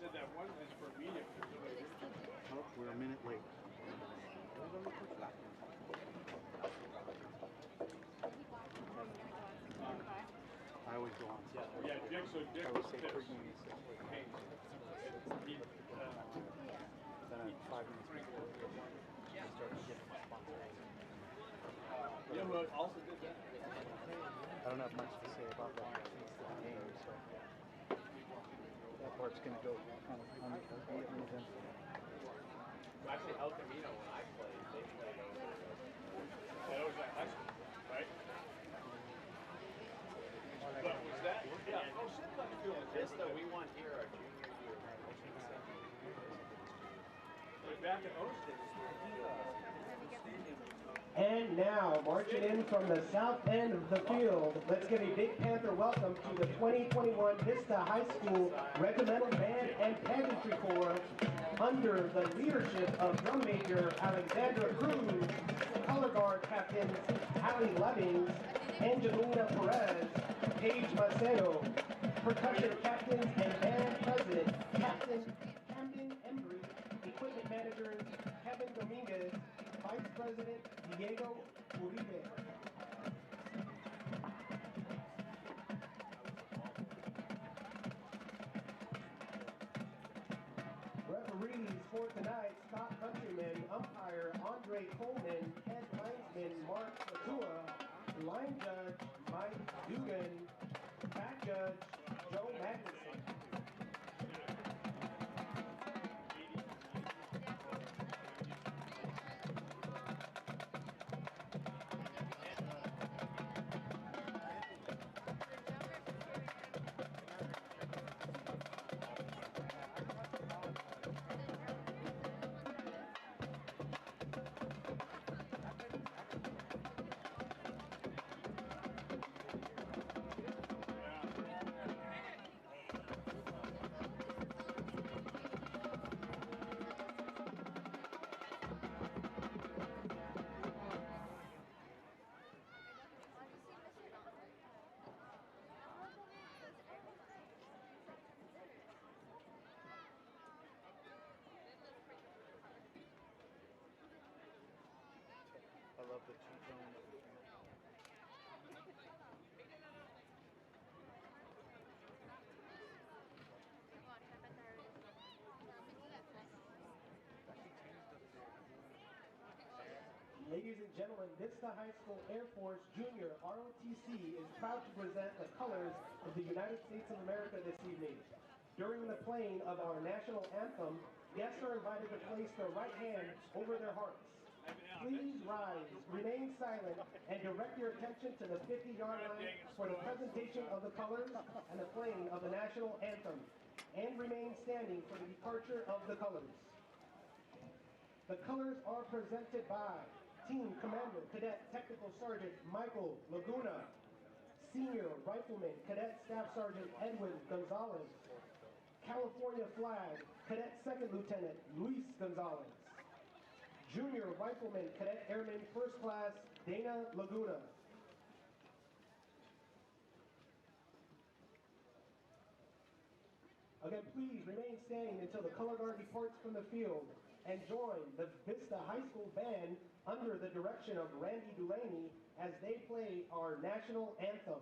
said that one is for medium. Oh, we're a minute late. I always go on. Yeah, Dick. So Dick I was would say tips. Pregame is then at 5 minutes before I started getting responsible. You know who also did that? I don't have much to say about that piece of the game, so that part's going to go kind of uneventful. Actually, El Camino, when I played, they played over there. That was at high school, right? But was that? Yeah. Oh, shit, I feel like Vista, we won here our junior year. But back at Austin. And now, marching in from the south end of the field, let's give a big Panther welcome to the 2021 Vista High School Regimental Band and Pageantry Corps under the leadership of drum major Alexandra Cruz, color guard captains Ali Levings, Angelina Perez, Paige Maceo, percussion captains and band president Captain Camden Embry, equipment managers Kevin Dominguez, Vice President Diego Uribe. Referees for tonight, Scott Countryman, umpire Andre Coleman, head linesman Mark Matua, line judge Mike Dugan, back judge Joe Magnuson. I love the two-tone of the field. Ladies and gentlemen, Vista High School Air Force Junior ROTC is proud to present the colors of the United States of America this evening. During the playing of our national anthem, guests are invited to place their right hand over their hearts. Please rise, remain silent, and direct your attention to the 50-yard line for the presentation of the colors and the playing of the national anthem, and remain standing for the departure of the colors. The colors are presented by Team Commander Cadet Technical Sergeant Michael Laguna, Senior Rifleman Cadet Staff Sergeant Edwin Gonzalez, California Flag Cadet Second Lieutenant Luis Gonzalez, Junior Rifleman Cadet Airman First Class Dana Laguna. Again, please remain standing until the color guard departs from the field and join the Vista High School Band under the direction of Randy Dulaney as they play our national anthem.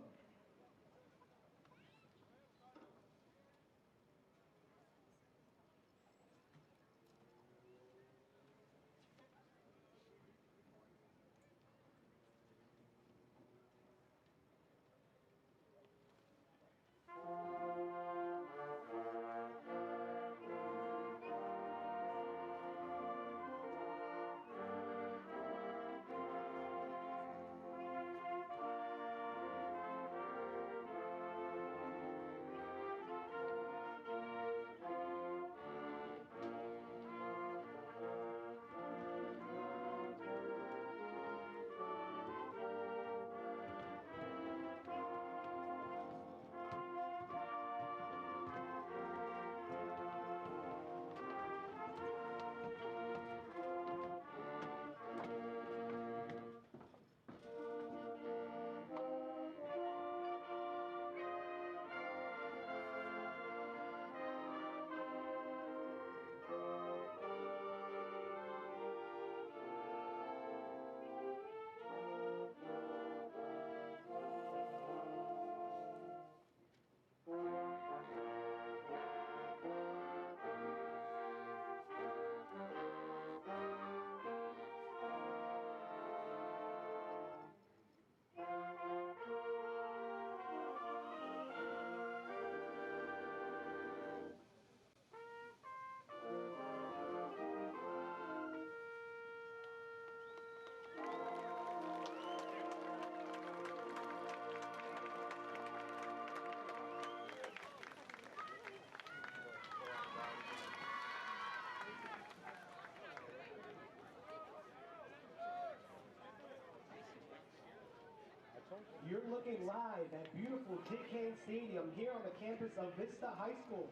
You're looking live at beautiful Dick Haynes Stadium here on the campus of Vista High School.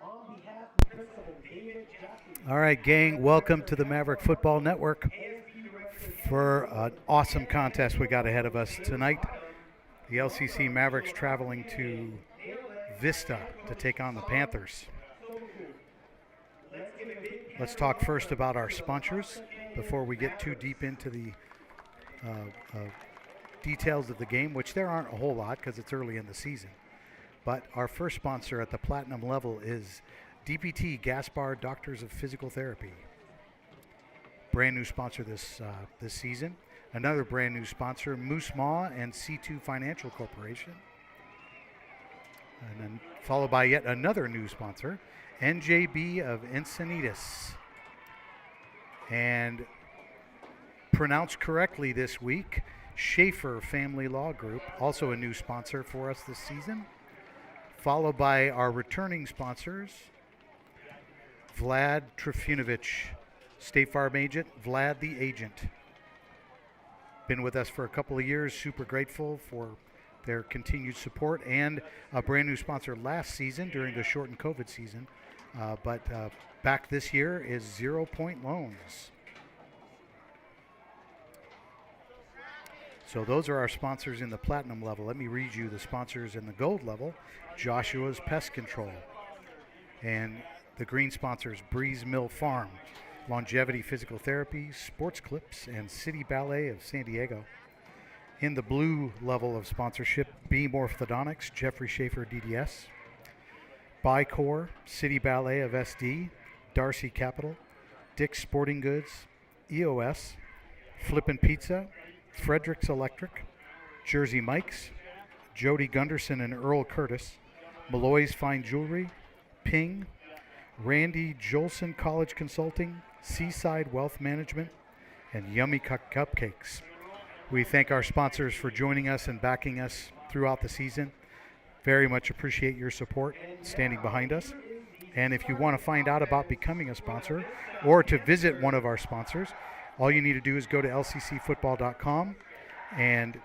On behalf of Principal David Jaffe. All right, gang, welcome to the Maverick Football Network for an awesome contest we got ahead of us tonight. The LCC Mavericks traveling to Vista to take on the Panthers. Let's talk first about our sponsors before we get too deep into the details of the game, which there aren't a whole lot because it's early in the season. But our first sponsor at the platinum level is DPT, Gaspar Doctors of Physical Therapy. Brand new sponsor this season. Another brand new sponsor, Moose Maw and C2 Financial Corporation. And then followed by yet another new sponsor, NJB of Encinitas. And pronounced correctly this week, Schaefer Family Law Group, also a new sponsor for us this season. Followed by our returning sponsors, Vlad Trifunovic, State Farm agent, Vlad the agent. Been with us for a couple of years, super grateful for their continued support, and a brand new sponsor last season during the shortened COVID season. But back this year is 0 Point Loans. So those are our sponsors in the platinum level. Let me read you the sponsors in the gold level. Joshua's Pest Control. And the green sponsors, Breeze Mill Farm, Longevity Physical Therapy, Sports Clips, and City Ballet of San Diego. In the blue level of sponsorship, Beam Orthodontics, Jeffrey Schaefer DDS, Bicor, City Ballet of SD, Darcy Capital, Dick's Sporting Goods, EOS, Flippin' Pizza, Frederick's Electric, Jersey Mike's, Jody Gunderson and Earl Curtis, Malloy's Fine Jewelry, Ping, Randy Jolson College Consulting, Seaside Wealth Management, and Yummy Cupcakes. We thank our sponsors for joining us and backing us throughout the season. Very much appreciate your support, standing behind us. And if you want to find out about becoming a sponsor or to visit one of our sponsors, all you need to do is go to lccfootball.com and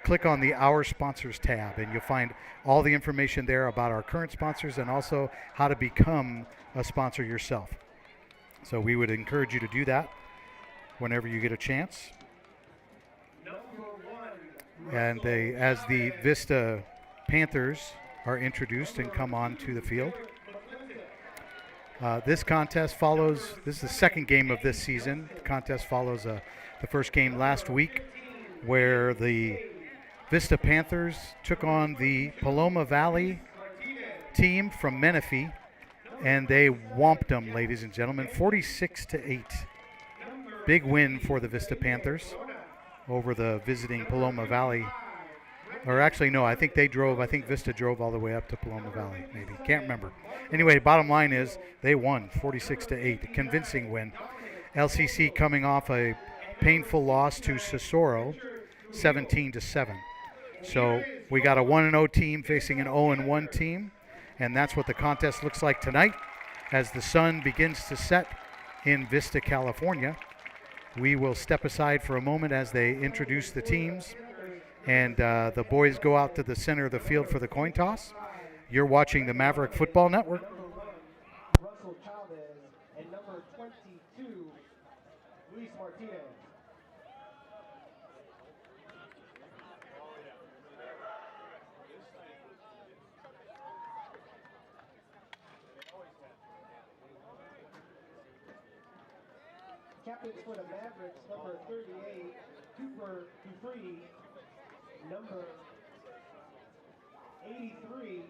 click on the Our Sponsors tab, and you'll find all the information there about our current sponsors and also how to become a sponsor yourself. So we would encourage you to do that whenever you get a chance. And as the Vista Panthers are introduced and come on to the field. This contest follows, this is the second game of this season. The contest follows the first game last week where the Vista Panthers took on the Paloma Valley team from Menifee, and they whomped them, ladies and gentlemen, 46-8. Big win for the Vista Panthers over the visiting Paloma Valley. Or actually, no, I think Vista drove all the way up to Paloma Valley, maybe. Can't remember. Anyway, bottom line is they won 46-8, a convincing win. LCC coming off a painful loss to Cesaro, 17-7. So we got a 1-0 team facing an 0-1 team, and that's what the contest looks like tonight as the sun begins to set in Vista, California. We will step aside for a moment as they introduce the teams, and the boys go out to the center of the field for the coin toss. You're watching the Maverick Football Network. Russell Chavez and number 22, Luis Martinez. Captains for the Mavericks, number 38, Cooper Dupree, number 83,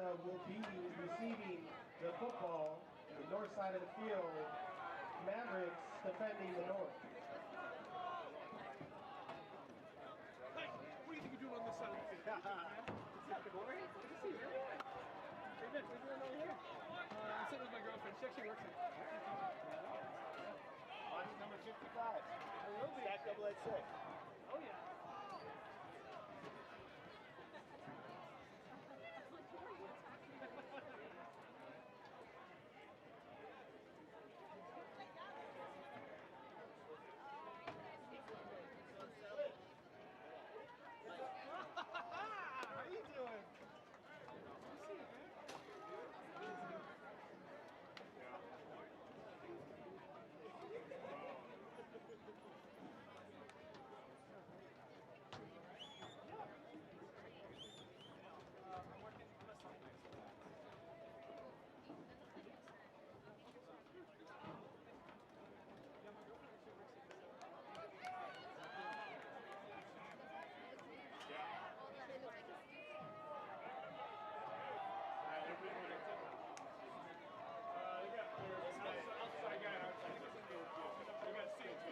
Vista will be receiving the football on the north side of the field. Mavericks defending the north. Hey, what do you think you're doing on this side of the field? Is that Corey? Good to see you, man. Hey, Ben, what are you doing over here? I'm sitting with my girlfriend. She actually works here. Watch number 55. Stack double at 6. Oh, yeah. How you doing?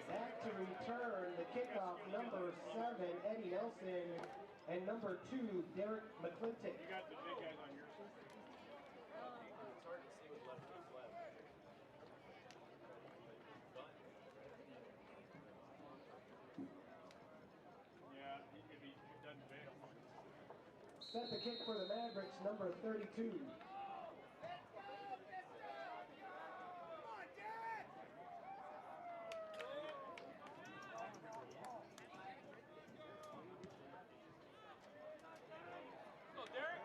Back to return the kickoff, number 7, Eddie Nelson, and number 2, Derek McClintock. You got the big guys on your side? It's hard to see with left foot left. Yeah, if he doesn't bail. Set the kick for the Mavericks, number 32. Oh, Derek?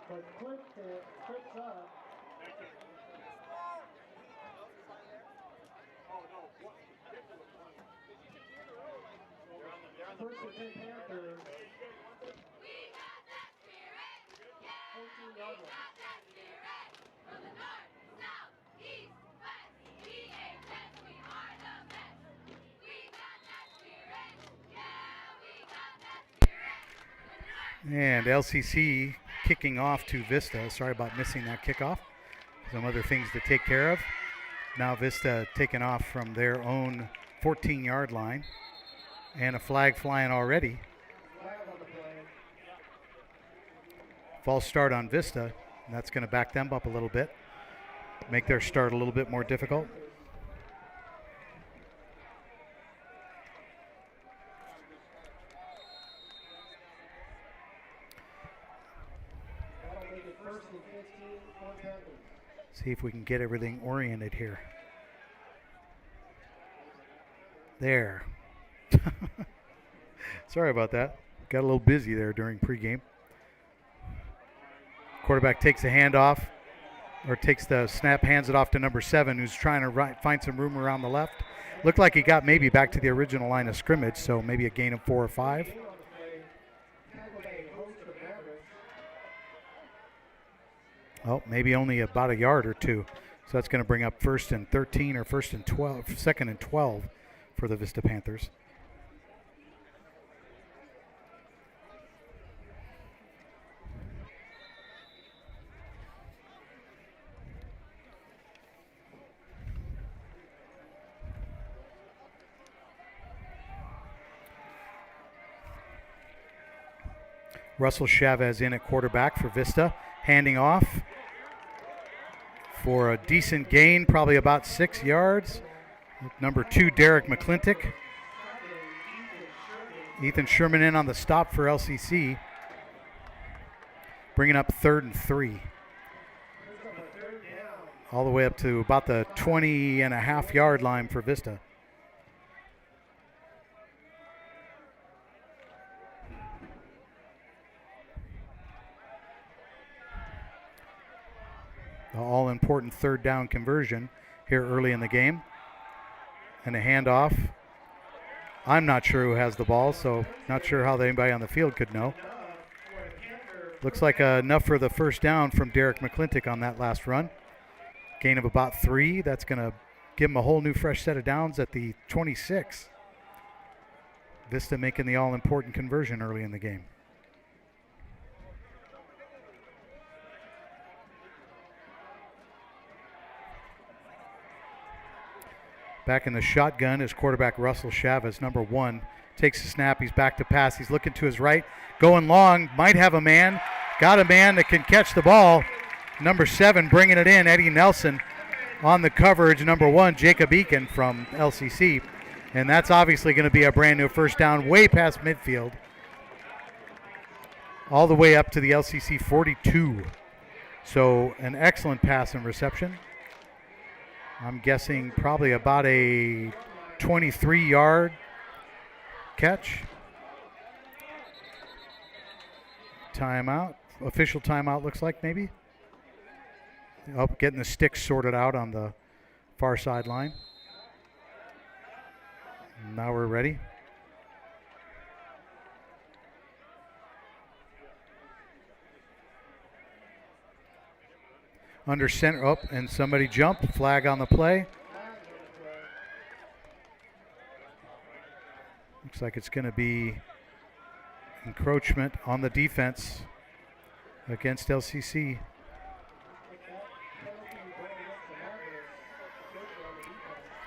But Clinton trips up. Thank you. Oh, no. What? Get to the front. First and 10 Panthers. 14-yard line. And LCC kicking off to Vista. Sorry about missing that kickoff. Some other things to take care of. Now Vista taking off from their own 14-yard line. And a flag flying already. Flag on the play. False start on Vista. And that's going to back them up a little bit. Make their start a little bit more difficult. That'll make it first and 15 for Panthers. See if we can get everything oriented here. There. Sorry about that. Got a little busy there during pregame. Quarterback takes the handoff, or takes the snap, hands it off to number 7, who's trying to find some room around the left. Looked like he got maybe back to the original line of scrimmage, so maybe a gain of 4 or 5. Game on the play. Tackled by a host of Mavericks. Oh, maybe only about a yard or 2. So that's going to bring up first and 13 or first and 12, second and 12 for the Vista Panthers. Russell Chavez in at quarterback for Vista, handing off for a decent gain, probably about 6 yards. Number 2, Derek McClintock. Ethan Sherman in on the stop for LCC, bringing up 3rd and 3. All the way up to about the 20.5-yard line for Vista. The all-important 3rd down conversion here early in the game. And a handoff. I'm not sure who has the ball, so not sure how anybody on the field could know. Looks like enough for the first down from Derek McClintock on that last run. Gain of about 3. That's going to give him a whole new fresh set of downs at the 26. Vista making the all-important conversion early in the game. Back in the shotgun is quarterback Russell Chavez, number 1. Takes the snap, he's back to pass, he's looking to his right, going long, might have a man, got a man that can catch the ball. Number 7 bringing it in, Eddie Nelson on the coverage, number 1, Jacob Eakin from LCC. And that's obviously going to be a brand new first down way past midfield. All the way up to the LCC 42. So an excellent pass and reception. I'm guessing probably about a 23-yard catch. Timeout. Official timeout looks like maybe. Oh, getting the sticks sorted out on the far sideline. Now we're ready. Under center, oh, and somebody jumped. Flag on the play. Looks like it's going to be encroachment on the defense against LCC.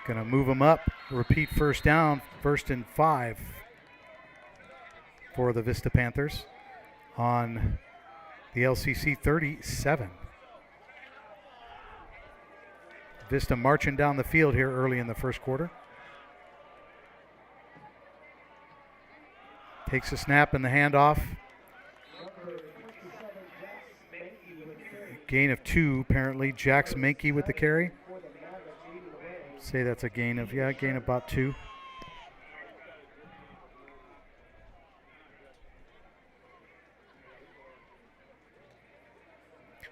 Going to move them up. Repeat first down, 1st and 5 for the Vista Panthers on the LCC 37. Vista marching down the field here early in the first quarter. Takes a snap and the handoff. Gain of 2 apparently. Jax Menke with the carry. Say that's a gain of, gain about 2.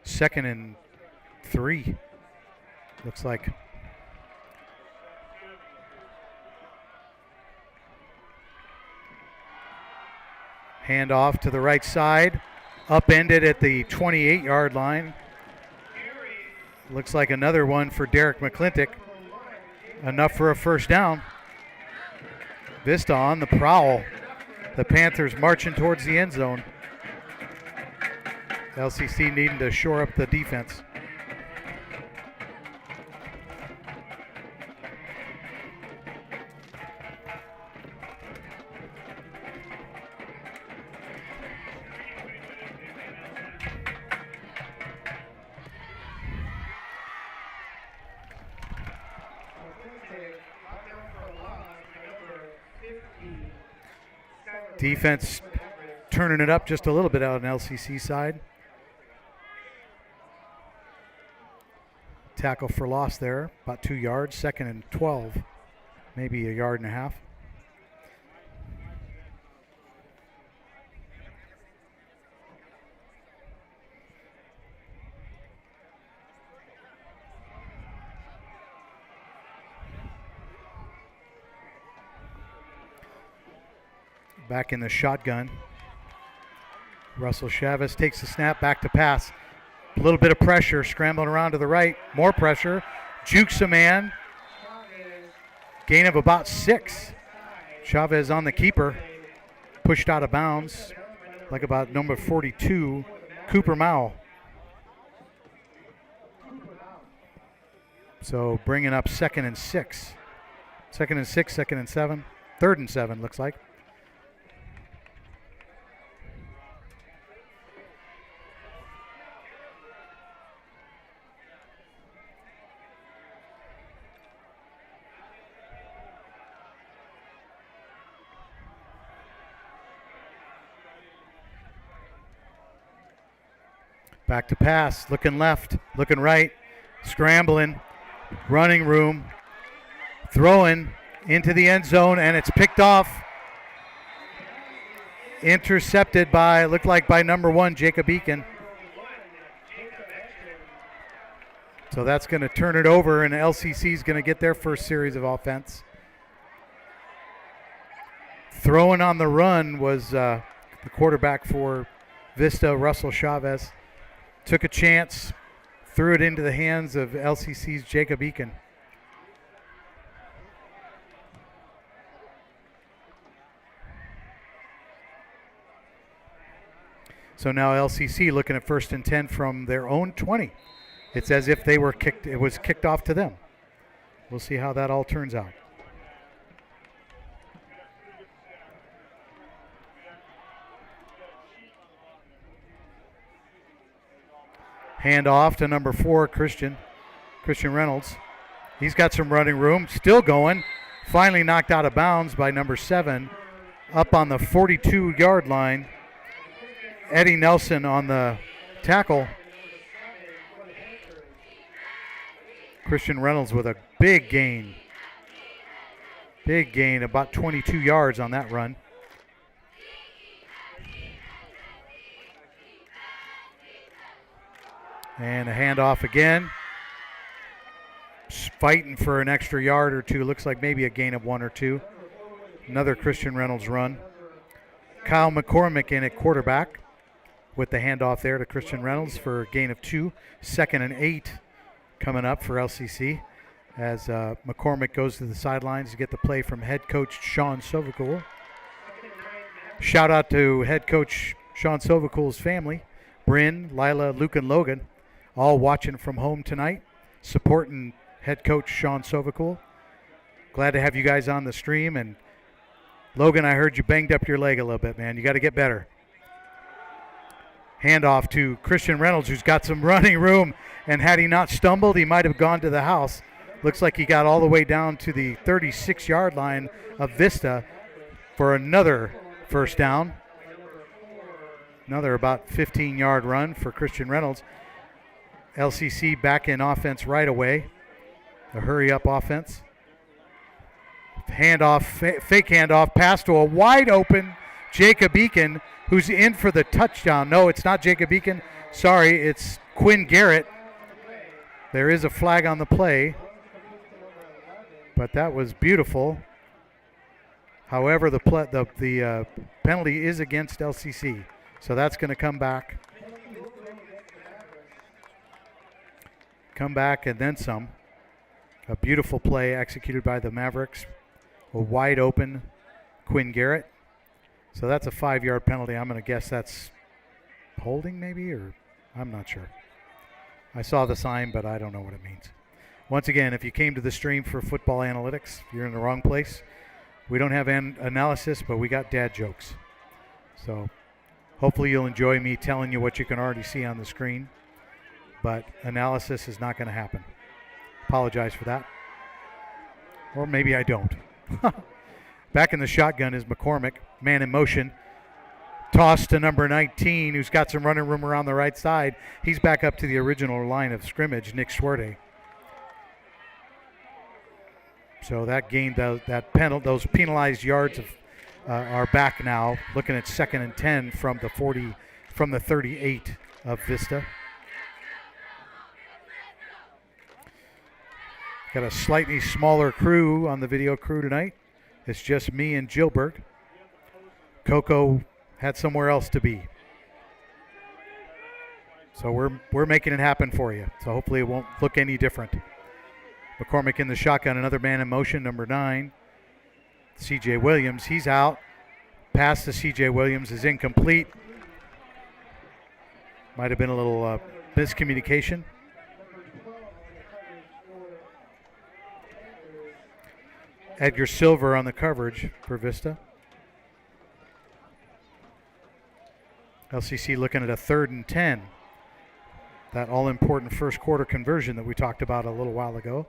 Second and 3. Looks like. Hand off to the right side. Upended at the 28-yard line. Looks like another one for Derek McClintock. Enough for a first down. Vista on the prowl. The Panthers marching towards the end zone. LCC needing to shore up the defense. Defense turning it up just a little bit out on LCC side. Tackle for loss there, about 2 yards, 2nd and 12, maybe a yard and a half. Back in the shotgun. Russell Chavez takes the snap, back to pass. A little bit of pressure, scrambling around to the right. More pressure. Jukes a man. Gain of about 6. Chavez on the keeper. Pushed out of bounds. Like about number 42, Cooper Mao. So bringing up 2nd and 6. 2nd and 6, 2nd and 7. 3rd and 7 looks like. Back to pass, looking left, looking right, scrambling, running room, throwing into the end zone, and it's picked off. Intercepted by, looked like by number 1, Jacob Eakin. So that's going to turn it over, and LCC is going to get their first series of offense. Throwing on the run was the quarterback for Vista, Russell Chavez. Took a chance, threw it into the hands of LCC's Jacob Eakin. So now LCC looking at 1st and 10 from their own 20. It's as if they were kicked. It was kicked off to them. We'll see how that all turns out. Hand off to number 4, Christian Reynolds. He's got some running room, still going. Finally knocked out of bounds by number 7, up on the 42-yard line. Eddie Nelson on the tackle. Christian Reynolds with a big gain. Big gain, about 22 yards on that run. And a handoff again. Fighting for an extra yard or two. Looks like maybe a gain of 1 or 2. Another Christian Reynolds run. Kyle McCormick in at quarterback with the handoff there to Christian Reynolds for a gain of 2. 2nd and 8 coming up for LCC as McCormick goes to the sidelines to get the play from head coach Sean Sovacool. Shout out to head coach Sean Sovacool's family. Bryn, Lila, Luke, and Logan all watching from home tonight, supporting head coach Sean Sovacool. Glad to have you guys on the stream. And Logan, I heard you banged up your leg a little bit, man. You got to get better. Handoff to Christian Reynolds, who's got some running room. And had he not stumbled, he might have gone to the house. Looks like he got all the way down to the 36-yard line of Vista for another first down. Another about 15-yard run for Christian Reynolds. LCC back in offense right away. A hurry-up offense. Handoff, fake handoff, pass to a wide-open Jacob Eakin, who's in for the touchdown. No, it's not Jacob Eakin. Sorry, it's Quinn Garrett. There is a flag on the play, but that was beautiful. However, the penalty is against LCC, so that's going to come back. Come back and then some. A beautiful play executed by the Mavericks. A wide open Quinn Garrett. So that's a 5-yard penalty. I'm going to guess that's holding maybe, or I'm not sure. I saw the sign, but I don't know what it means. Once again, if you came to the stream for football analytics, you're in the wrong place. We don't have analysis, but we got dad jokes. So hopefully you'll enjoy me telling you what you can already see on the screen. But analysis is not going to happen. Apologize for that. Or maybe I don't. Back in the shotgun is McCormick. Man in motion. Toss to number 19, who's got some running room around the right side. He's back up to the original line of scrimmage, Nick Schwerte. So that gained those penalized yards are back now. Looking at 2nd and 10 from the 38 of Vista. Got a slightly smaller crew on the video crew tonight. It's just me and Gilbert. Coco had somewhere else to be. So we're making it happen for you. So hopefully it won't look any different. McCormick in the shotgun, another man in motion, number 9. C.J. Williams, he's out. Pass to C.J. Williams is incomplete. Might have been a little miscommunication. Edgar Silver on the coverage for Vista. LCC looking at a 3rd and 10. That all-important first quarter conversion that we talked about a little while ago.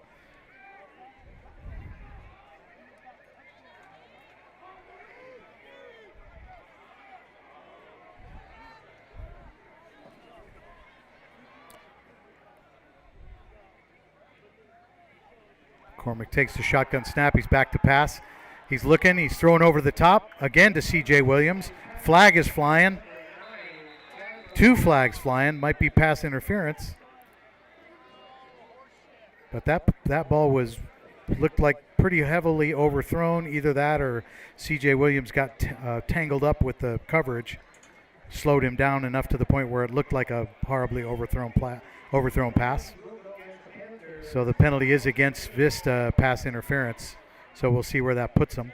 McCormick takes the shotgun snap. He's back to pass. He's looking. He's throwing over the top. Again to C.J. Williams. Flag is flying. 2 flags flying. Might be pass interference. But that ball looked like pretty heavily overthrown. Either that or C.J. Williams got tangled up with the coverage. Slowed him down enough to the point where it looked like a horribly overthrown pass. So the penalty is against Vista, pass interference. So we'll see where that puts them.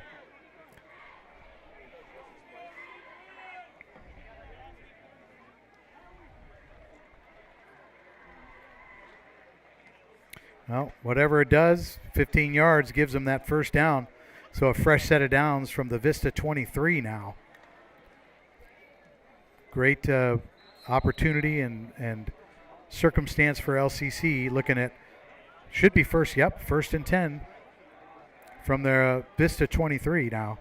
Well, whatever it does, 15 yards gives them that first down. So a fresh set of downs from the Vista 23 now. Great opportunity and circumstance for LCC. Looking at, should be first and 10 from their Vista 23 now.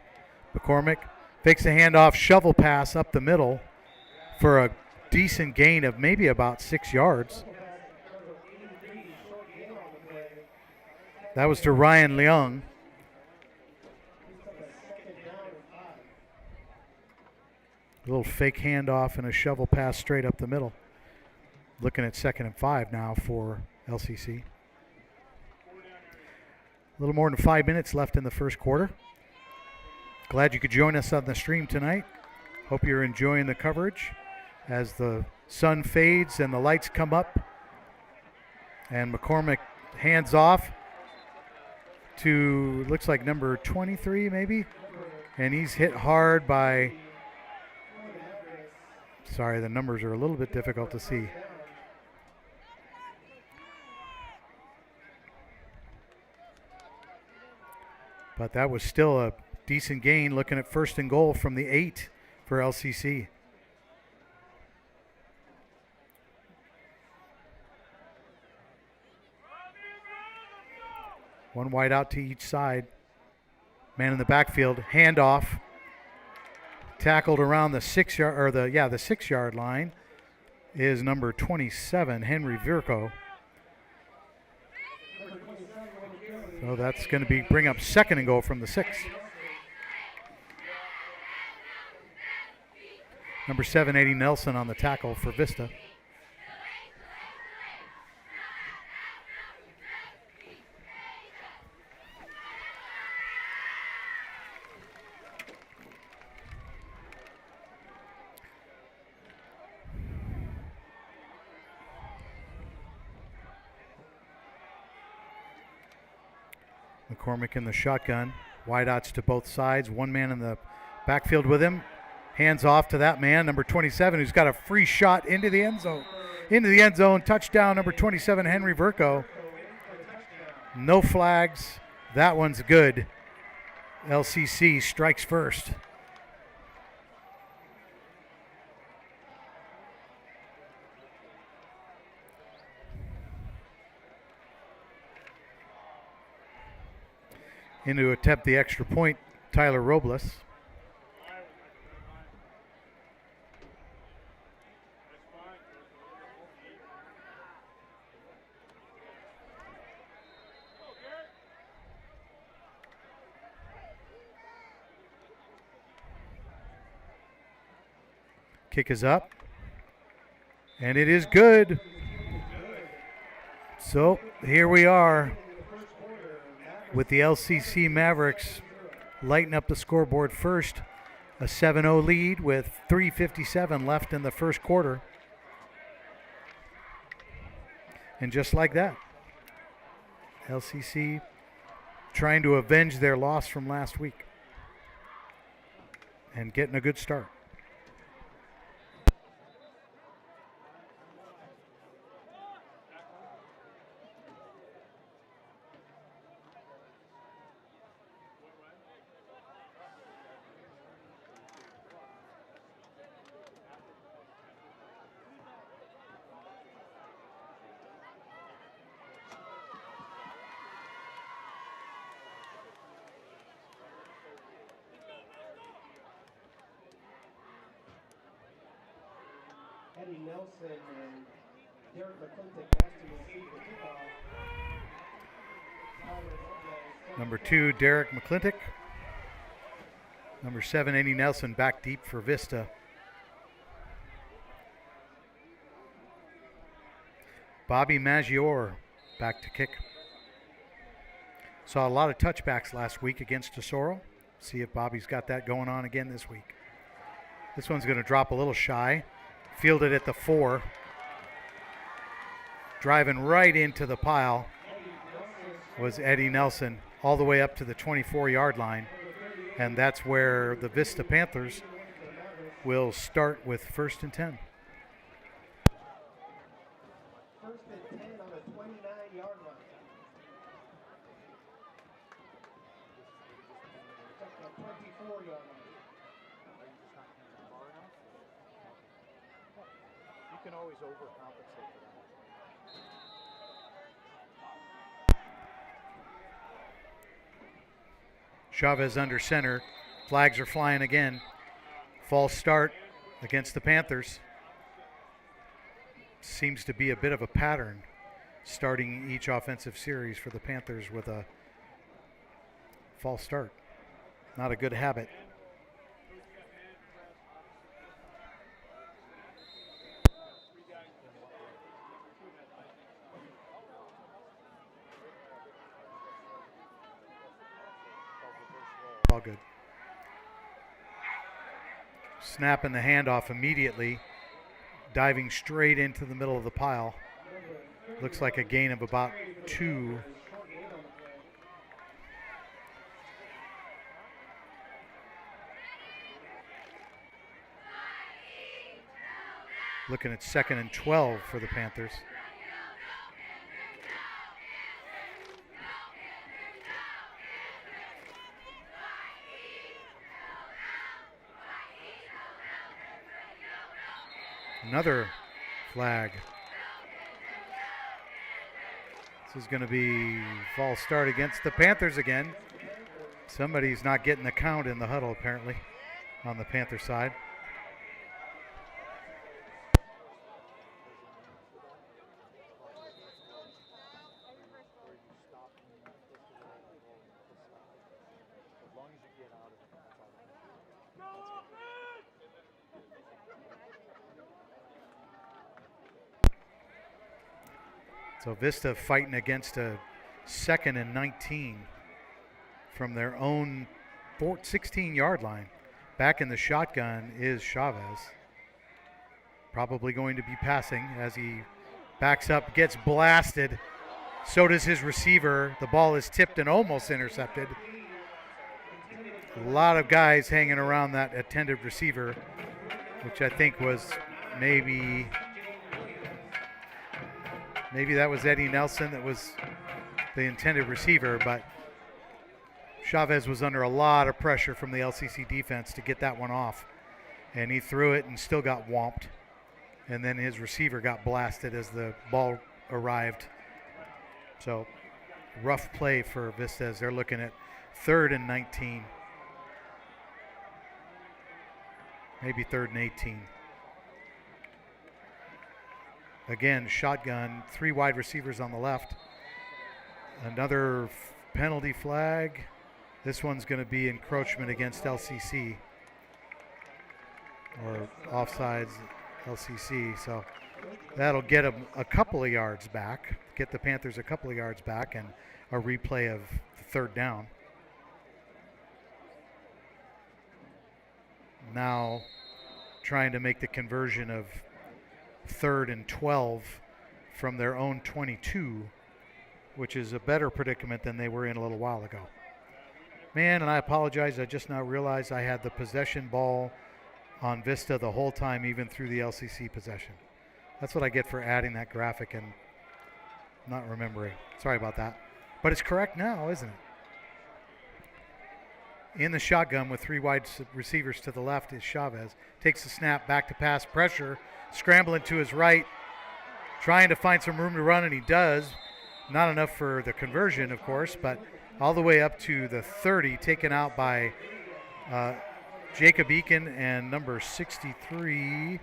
McCormick fakes a handoff, shovel pass up the middle for a decent gain of maybe about 6 yards. That was to Ryan Leung. A little fake handoff and a shovel pass straight up the middle. Looking at 2nd and 5 now for LCC. A little more than 5 minutes left in the first quarter. Glad you could join us on the stream tonight. Hope you're enjoying the coverage as the sun fades and the lights come up. And McCormick hands off to, looks like number 23 maybe. And he's hit hard by, sorry, the numbers are a little bit difficult to see. But that was still a decent gain, looking at 1st and goal from the 8 for LCC. One wide out to each side. Man in the backfield, handoff. Tackled around the 6 yard, or the 6 yard line is number 27, Henry Virko. So that's going to bring up 2nd and goal from the 6. Number 7, Eddie Nelson on the tackle for Vista. McCormick in the shotgun. Wideouts to both sides. One man in the backfield with him. Hands off to that man, number 27, who's got a free shot into the end zone. Into the end zone. Touchdown, number 27, Henry Virko. No flags. That one's good. LCC strikes first. In to attempt the extra point, Tyler Robles. Kick is up, and it is good. So here we are with the LCC Mavericks lighting up the scoreboard first. A 7-0 lead with 3:57 left in the first quarter. And just like that, LCC trying to avenge their loss from last week and getting a good start. Eddie Nelson and Derek McClintock back to receive the kickoff. Number 2, Derek McClintock. Number 7, Eddie Nelson back deep for Vista. Bobby Maggiore back to kick. Saw a lot of touchbacks last week against Tesoro. See if Bobby's got that going on again this week. This one's going to drop a little shy. Fielded at the 4. Driving right into the pile was Eddie Nelson, all the way up to the 24-yard line. And that's where the Vista Panthers will start with 1st and 10. 1st and 10 on the 29-yard line. 4-yard line. You can always overcompensate for that. Chavez under center. Flags are flying again. False start against the Panthers. Seems to be a bit of a pattern starting each offensive series for the Panthers with a false start. Not a good habit. All good. Snapping the handoff immediately, diving straight into the middle of the pile. Looks like a gain of about 2. Looking at 2nd and 12 for the Panthers. Another flag. This is going to be false start against the Panthers again. Somebody's not getting the count in the huddle apparently on the Panther side. So Vista fighting against a 2nd and 19 from their own 16-yard line. Back in the shotgun is Chavez. Probably going to be passing as he backs up, gets blasted. So does his receiver. The ball is tipped and almost intercepted. A lot of guys hanging around that intended receiver, which I think was maybe that was Eddie Nelson that was the intended receiver, but Chavez was under a lot of pressure from the LCC defense to get that one off. And he threw it and still got whomped. And then his receiver got blasted as the ball arrived. So rough play for Vista as they're looking at 3rd and 19. Maybe 3rd and 18. Again, shotgun, 3 wide receivers on the left. Another penalty flag. This one's going to be encroachment against LCC. Or offsides LCC. So that'll get them a couple of yards back. Get the Panthers a couple of yards back and a replay of the 3rd down. Now trying to make the conversion of 3rd and 12 from their own 22, which is a better predicament than they were in a little while ago. Man, and I apologize, I just now realized I had the possession ball on Vista the whole time, even through the LCC possession. That's what I get for adding that graphic and not remembering. Sorry about that. But it's correct now, isn't it? In the shotgun with 3 wide receivers to the left is Chavez. Takes the snap, back to pass, pressure, scrambling to his right, trying to find some room to run, and he does. Not enough for the conversion, of course, but all the way up to the 30, taken out by Jacob Eakin and number 63,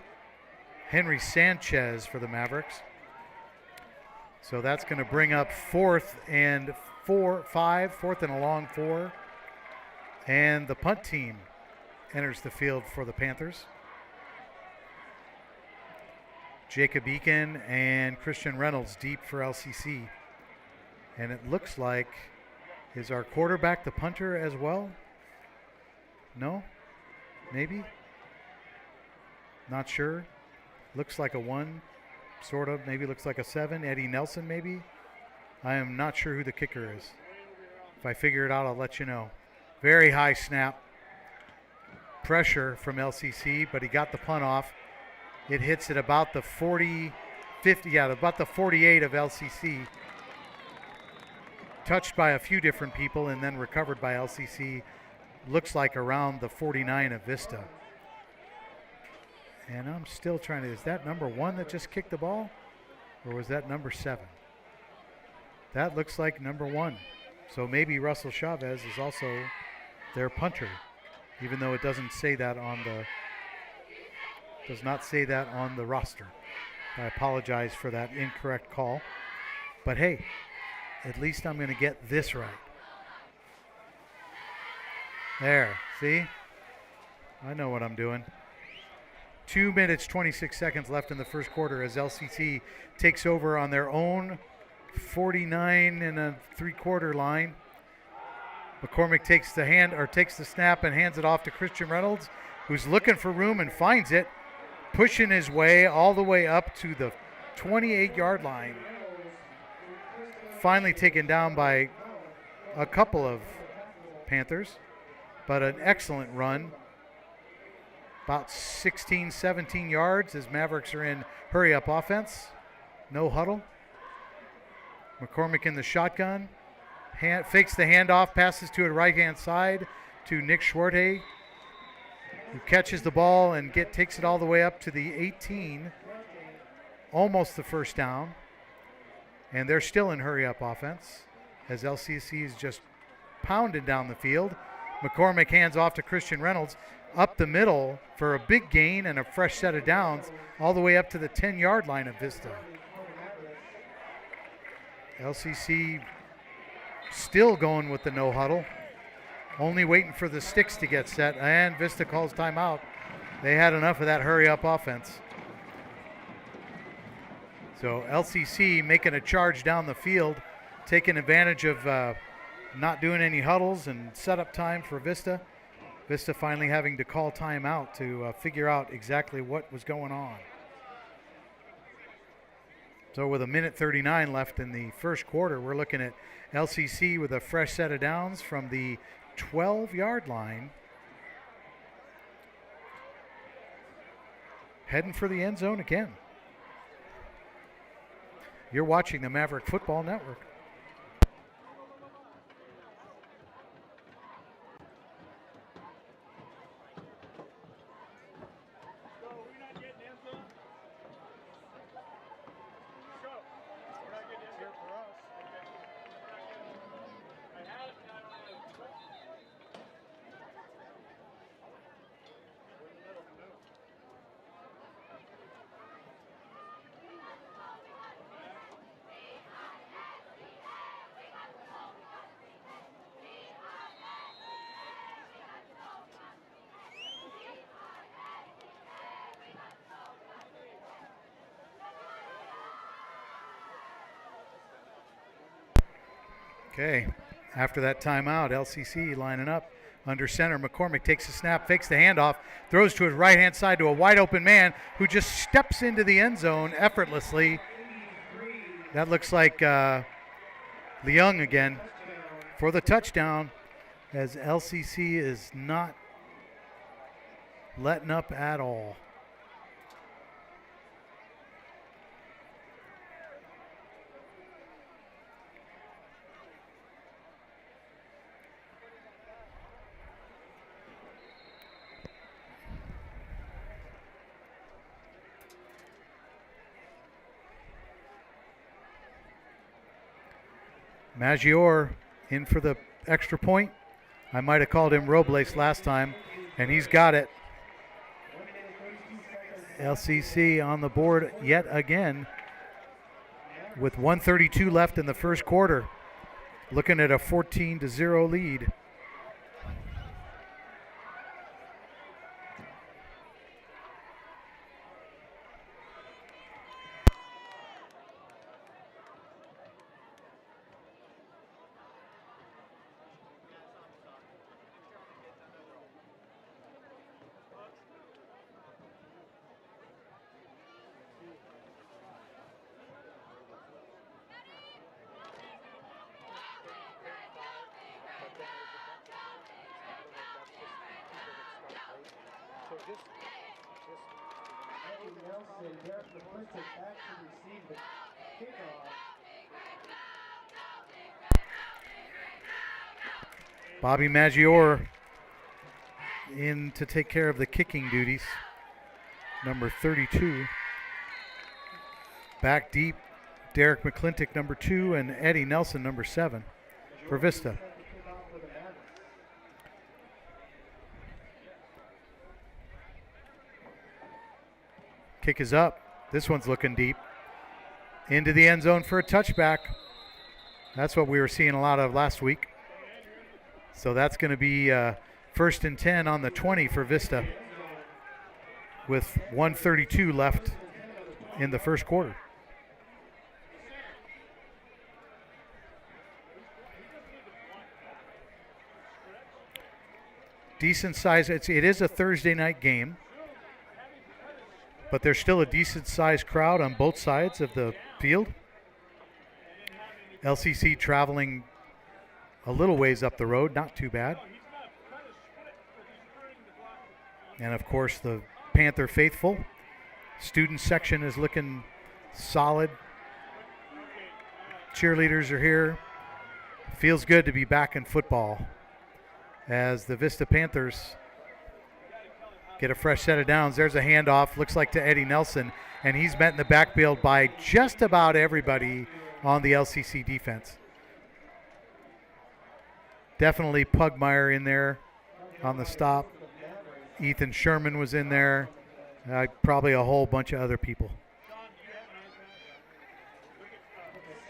Henry Sanchez for the Mavericks. So that's going to bring up 4th and a long 4. And the punt team enters the field for the Panthers. Jacob Eakin and Christian Reynolds deep for LCC. And it looks like, is our quarterback the punter as well? No? Maybe? Not sure. Looks like a 1, sort of. Maybe looks like a 7. Eddie Nelson, maybe? I am not sure who the kicker is. If I figure it out, I'll let you know. Very high snap. Pressure from LCC, but he got the punt off. It hits at about the 50, about the 48 of LCC. Touched by a few different people and then recovered by LCC looks like around the 49 of Vista. And I'm still trying to, is that number 1 that just kicked the ball? Or was that number 7? That looks like number 1. So maybe Russell Chavez is also their punter, even though it doesn't say that on the, does not say that on the roster. I apologize for that incorrect call. But hey, at least I'm going to get this right. There, see? I know what I'm doing. 2 minutes, 26 seconds left in the first quarter as LCC takes over on their own 49 3/4 line. McCormick takes the snap and hands it off to Christian Reynolds, who's looking for room and finds it, pushing his way all the way up to the 28-yard line. Finally taken down by a couple of Panthers, but an excellent run. About 16, 17 yards as Mavericks are in hurry-up offense. No huddle. McCormick in the shotgun. Fakes the handoff, passes to a right-hand side to Nick Schwartz, who catches the ball and takes it all the way up to the 18. Almost the first down. And they're still in hurry-up offense as LCC is just pounded down the field. McCormick hands off to Christian Reynolds up the middle for a big gain and a fresh set of downs all the way up to the 10-yard line of Vista. LCC still going with the no huddle, only waiting for the sticks to get set, and Vista calls timeout. They had enough of that hurry-up offense. So LCC making a charge down the field, taking advantage of not doing any huddles and setup time for Vista. Vista finally having to call timeout to figure out exactly what was going on. So with 1:39 left in the first quarter, we're looking at LCC with a fresh set of downs from the 12-yard line. Heading for the end zone again. You're watching the Maverick Football Network. Okay, after that timeout, LCC lining up under center. McCormick takes the snap, fakes the handoff, throws to his right-hand side to a wide-open man who just steps into the end zone effortlessly. That looks like Leung again for the touchdown, as LCC is not letting up at all. Maggiore in for the extra point. I might have called him Robles last time, and he's got it. LCC on the board yet again with 1:32 left in the first quarter. Looking at a 14-0 lead. Bobby Maggiore in to take care of the kicking duties. Number 32. Back deep, Derek McClintock, number 2, and Eddie Nelson, number 7 for Vista. Kick is up. This one's looking deep. Into the end zone for a touchback. That's what we were seeing a lot of last week. So that's going to be 1st and 10 on the 20 for Vista with 1:32 left in the first quarter. Decent size. It is a Thursday night game, but there's still a decent sized crowd on both sides of the field. LCC traveling a little ways up the road, not too bad. And of course the Panther faithful. Student section is looking solid. Cheerleaders are here. Feels good to be back in football as the Vista Panthers get a fresh set of downs. There's a handoff, looks like to Eddie Nelson, and he's met in the backfield by just about everybody on the LCC defense. Definitely Pugmire in there on the stop. Ethan Sherman was in there. Probably a whole bunch of other people.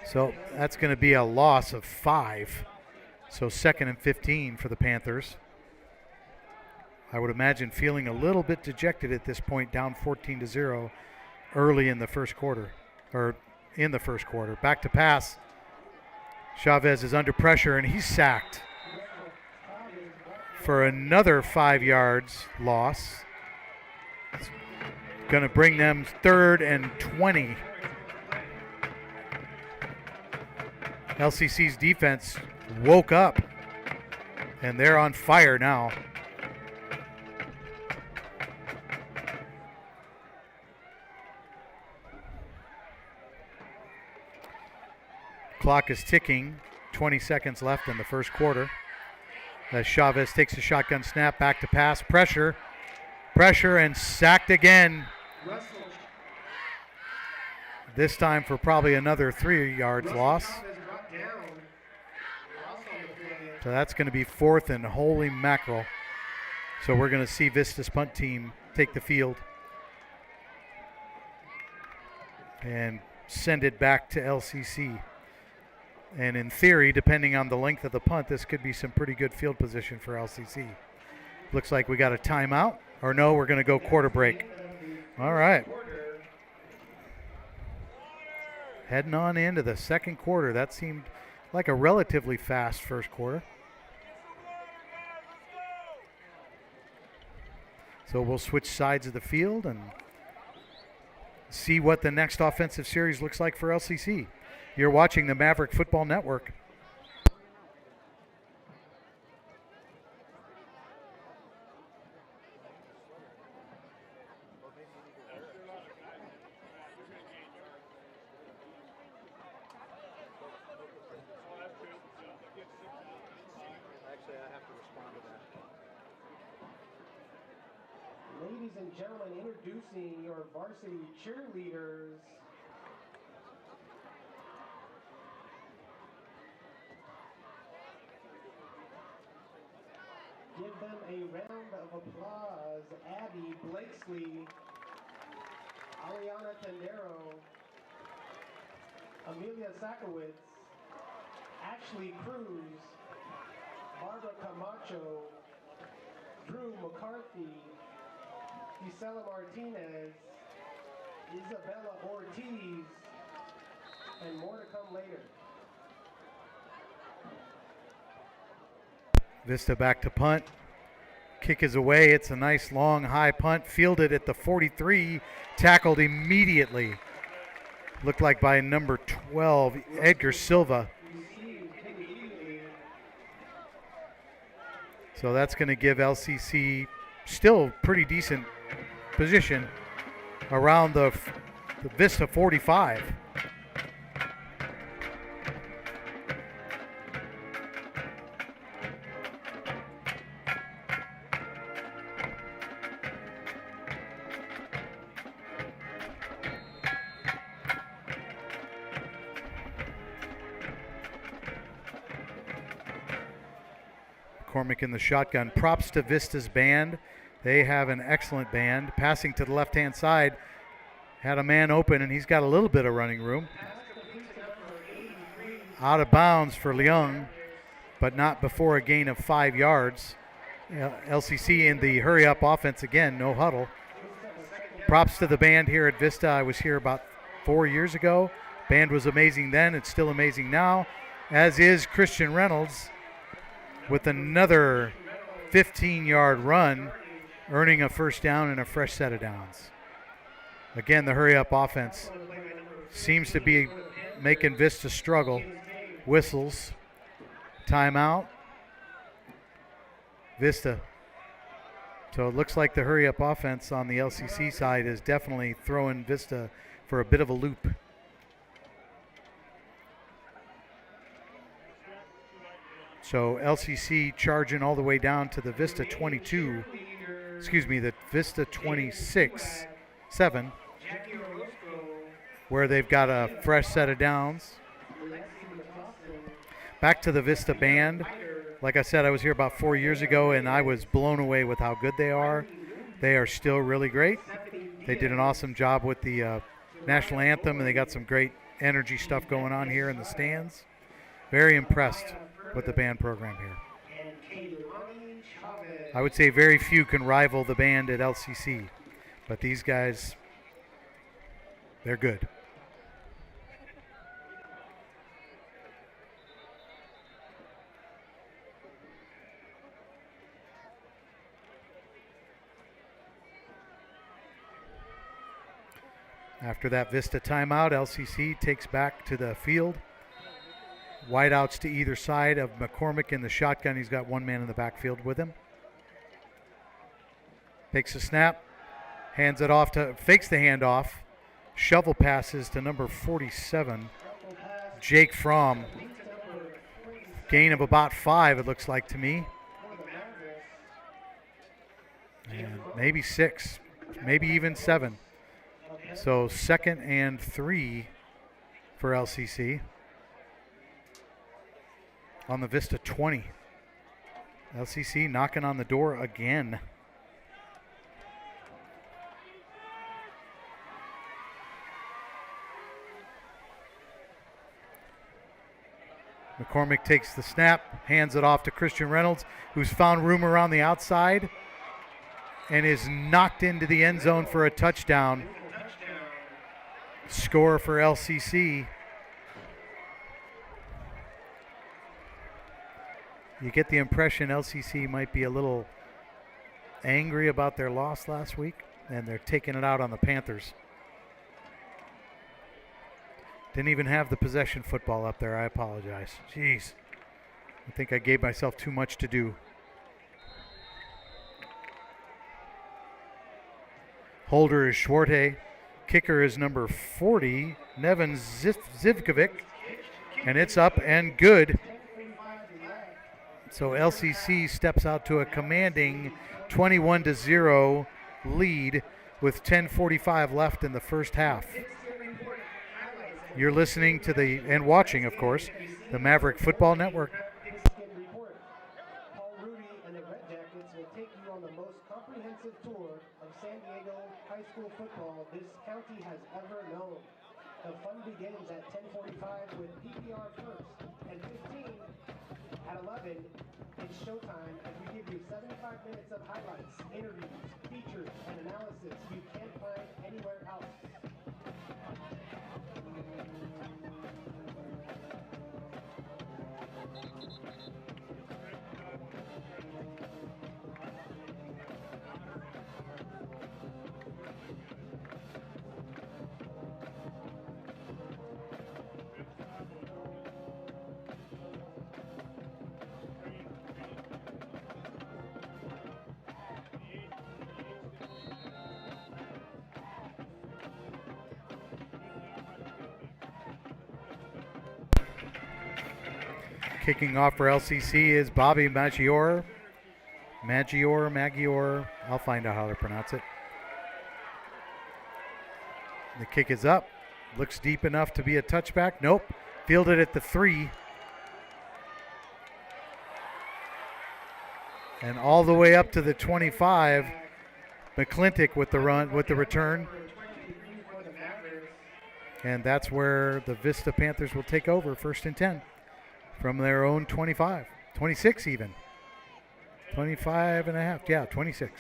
So that's going to be a loss of 5. So 2nd and 15 for the Panthers. I would imagine feeling a little bit dejected at this point, down 14-0 early in the first quarter, Back to pass. Chavez is under pressure, and he's sacked for another 5 yards loss. It's going to bring them 3rd and 20. LCC's defense woke up, and they're on fire now. Clock is ticking, 20 seconds left in the first quarter. As Chavez takes a shotgun snap, back to pass, pressure, and sacked again. This time for probably another 3 yards loss. So that's going to be 4th and holy mackerel. So we're going to see Vista's punt team take the field and send it back to LCC. And in theory, depending on the length of the punt, this could be some pretty good field position for LCC. Looks like we got a timeout. Or no, we're going to go quarter break. All right. Heading on into the second quarter. That seemed like a relatively fast first quarter. So we'll switch sides of the field and see what the next offensive series looks like for LCC. You're watching the Maverick Football Network. Actually, I have to respond to that. Ladies and gentlemen, introducing your varsity cheerleaders. Give them a round of applause. Abby Blakesley, Aliana Tendero, Amelia Sakowitz, Ashley Cruz, Barbara Camacho, Drew McCarthy, Gisela Martinez, Isabella Ortiz, and more to come later. Vista back to punt. Kick is away. It's a nice long high punt. Fielded at the 43. Tackled immediately. Looked like by number 12, Edgar Silva. So that's going to give LCC still pretty decent position around the Vista 45. McCormick in the shotgun. Props to Vista's band. They have an excellent band. Passing to the left-hand side. Had a man open, and he's got a little bit of running room. Out of bounds for Leung, but not before a gain of 5 yards. LCC in the hurry-up offense again, no huddle. Props to the band here at Vista. I was here about 4 years ago. Band was amazing then. It's still amazing now, as is Christian Reynolds with another 15-yard run, earning a first down and a fresh set of downs. Again, the hurry-up offense seems to be making Vista struggle. Whistles. Timeout. Vista. So it looks like the hurry-up offense on the LCC side is definitely throwing Vista for a bit of a loop. So LCC charging all the way down to the Vista 22, the Vista 26-7, where they've got a fresh set of downs. Back to the Vista band. Like I said, I was here about 4 years ago, and I was blown away with how good they are. They are still really great. They did an awesome job with the national anthem, and they got some great energy stuff going on here in the stands. Very impressed with the band program here. I would say very few can rival the band at LCC, but these guys, they're good. After that Vista timeout, LCC takes back to the field. Wideouts to either side of McCormick in the shotgun. He's got one man in the backfield with him. Takes a snap, hands it off to, fakes the handoff. Shovel passes to number 47, Jake Fromm. Gain of about 5, it looks like to me. And maybe 6, maybe even 7. So 2nd and 3 for LCC. On the Vista 20. LCC knocking on the door again. McCormick takes the snap, hands it off to Christian Reynolds, who's found room around the outside and is knocked into the end zone for a touchdown. Score for LCC. You get the impression LCC might be a little angry about their loss last week, and they're taking it out on the Panthers. Didn't even have the possession football up there. I apologize. Jeez. I think I gave myself too much to do. Holder is Schwarte. Kicker is number 40, Nevin Zivkovic. And it's up and good. So LCC steps out to a commanding 21-0 lead with 10:45 left in the first half. You're listening to and watching, of course, the Maverick Football Network. Paul Rudy and the Red Jackets will take you on the most comprehensive tour of San Diego high school football this county has ever known. The fun begins at 10:45 with PPR first, and 15 at 11. It's showtime as we give you 75 minutes of highlights, interviews, features, and analysis you can't find anywhere else. Kicking off for LCC is Bobby Maggiore. Maggiore. I'll find out how to pronounce it. The kick is up. Looks deep enough to be a touchback. Nope. Fielded at the 3. And all the way up to the 25. McClintock with the run, with the return. And that's where the Vista Panthers will take over, 1st and 10 from their own 25, 26 even. 25 and a half, yeah, 26.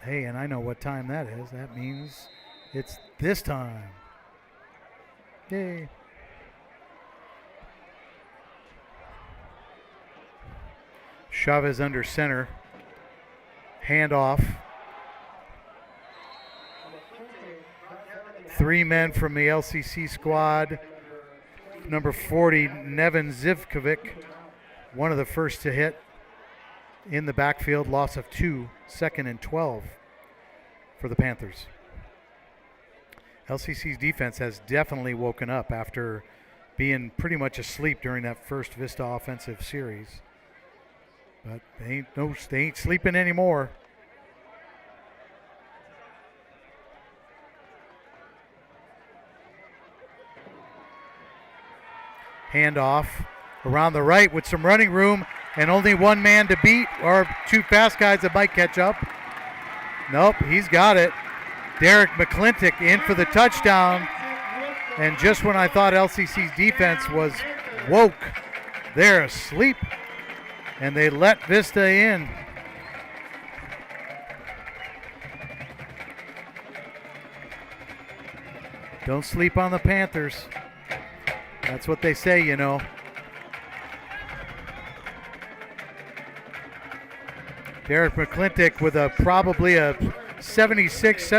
Hey, and I know what time that is. That means it's this time. Yay. Chavez under center. Handoff. 3 men from the LCC squad. Number 40, Nevin Zivkovic, one of the first to hit in the backfield. Loss of 2, 2nd and 12 for the Panthers. LCC's defense has definitely woken up after being pretty much asleep during that first Vista offensive series. But they ain't sleeping anymore. Handoff around the right with some running room and only 1 man to beat, or 2 fast guys that might catch up. Nope, he's got it. Derek McClintock in for the touchdown. And just when I thought LCC's defense was woke, they're asleep. And they let Vista in. Don't sleep on the Panthers. That's what they say, you know. Derek McClintock with probably a 76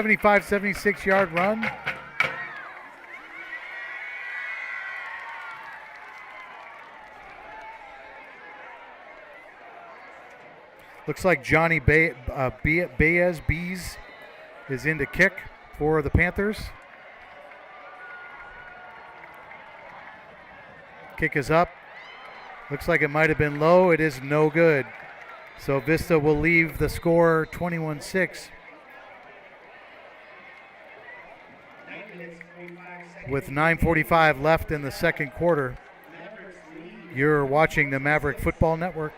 yard run. Looks like Johnny Bees is in to kick for the Panthers. Kick is up. Looks like it might have been low. It is no good. So Vista will leave the score 21-6. With 9:45 left in the second quarter. You're watching the Maverick Football Network.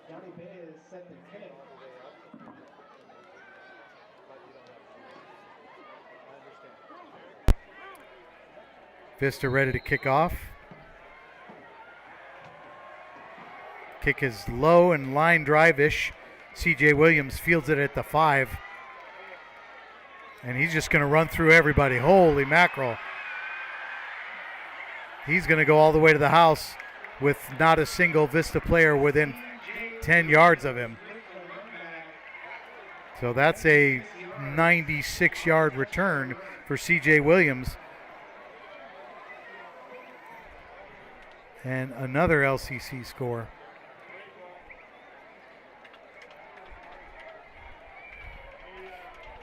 Johnny Baez set the kick. Vista ready to kick off. Kick is low and line drive-ish. CJ Williams fields it at the 5. And he's just going to run through everybody. Holy mackerel. He's going to go all the way to the house with not a single Vista player within 10 yards of him. So that's a 96-yard return for CJ Williams. And another LCC score.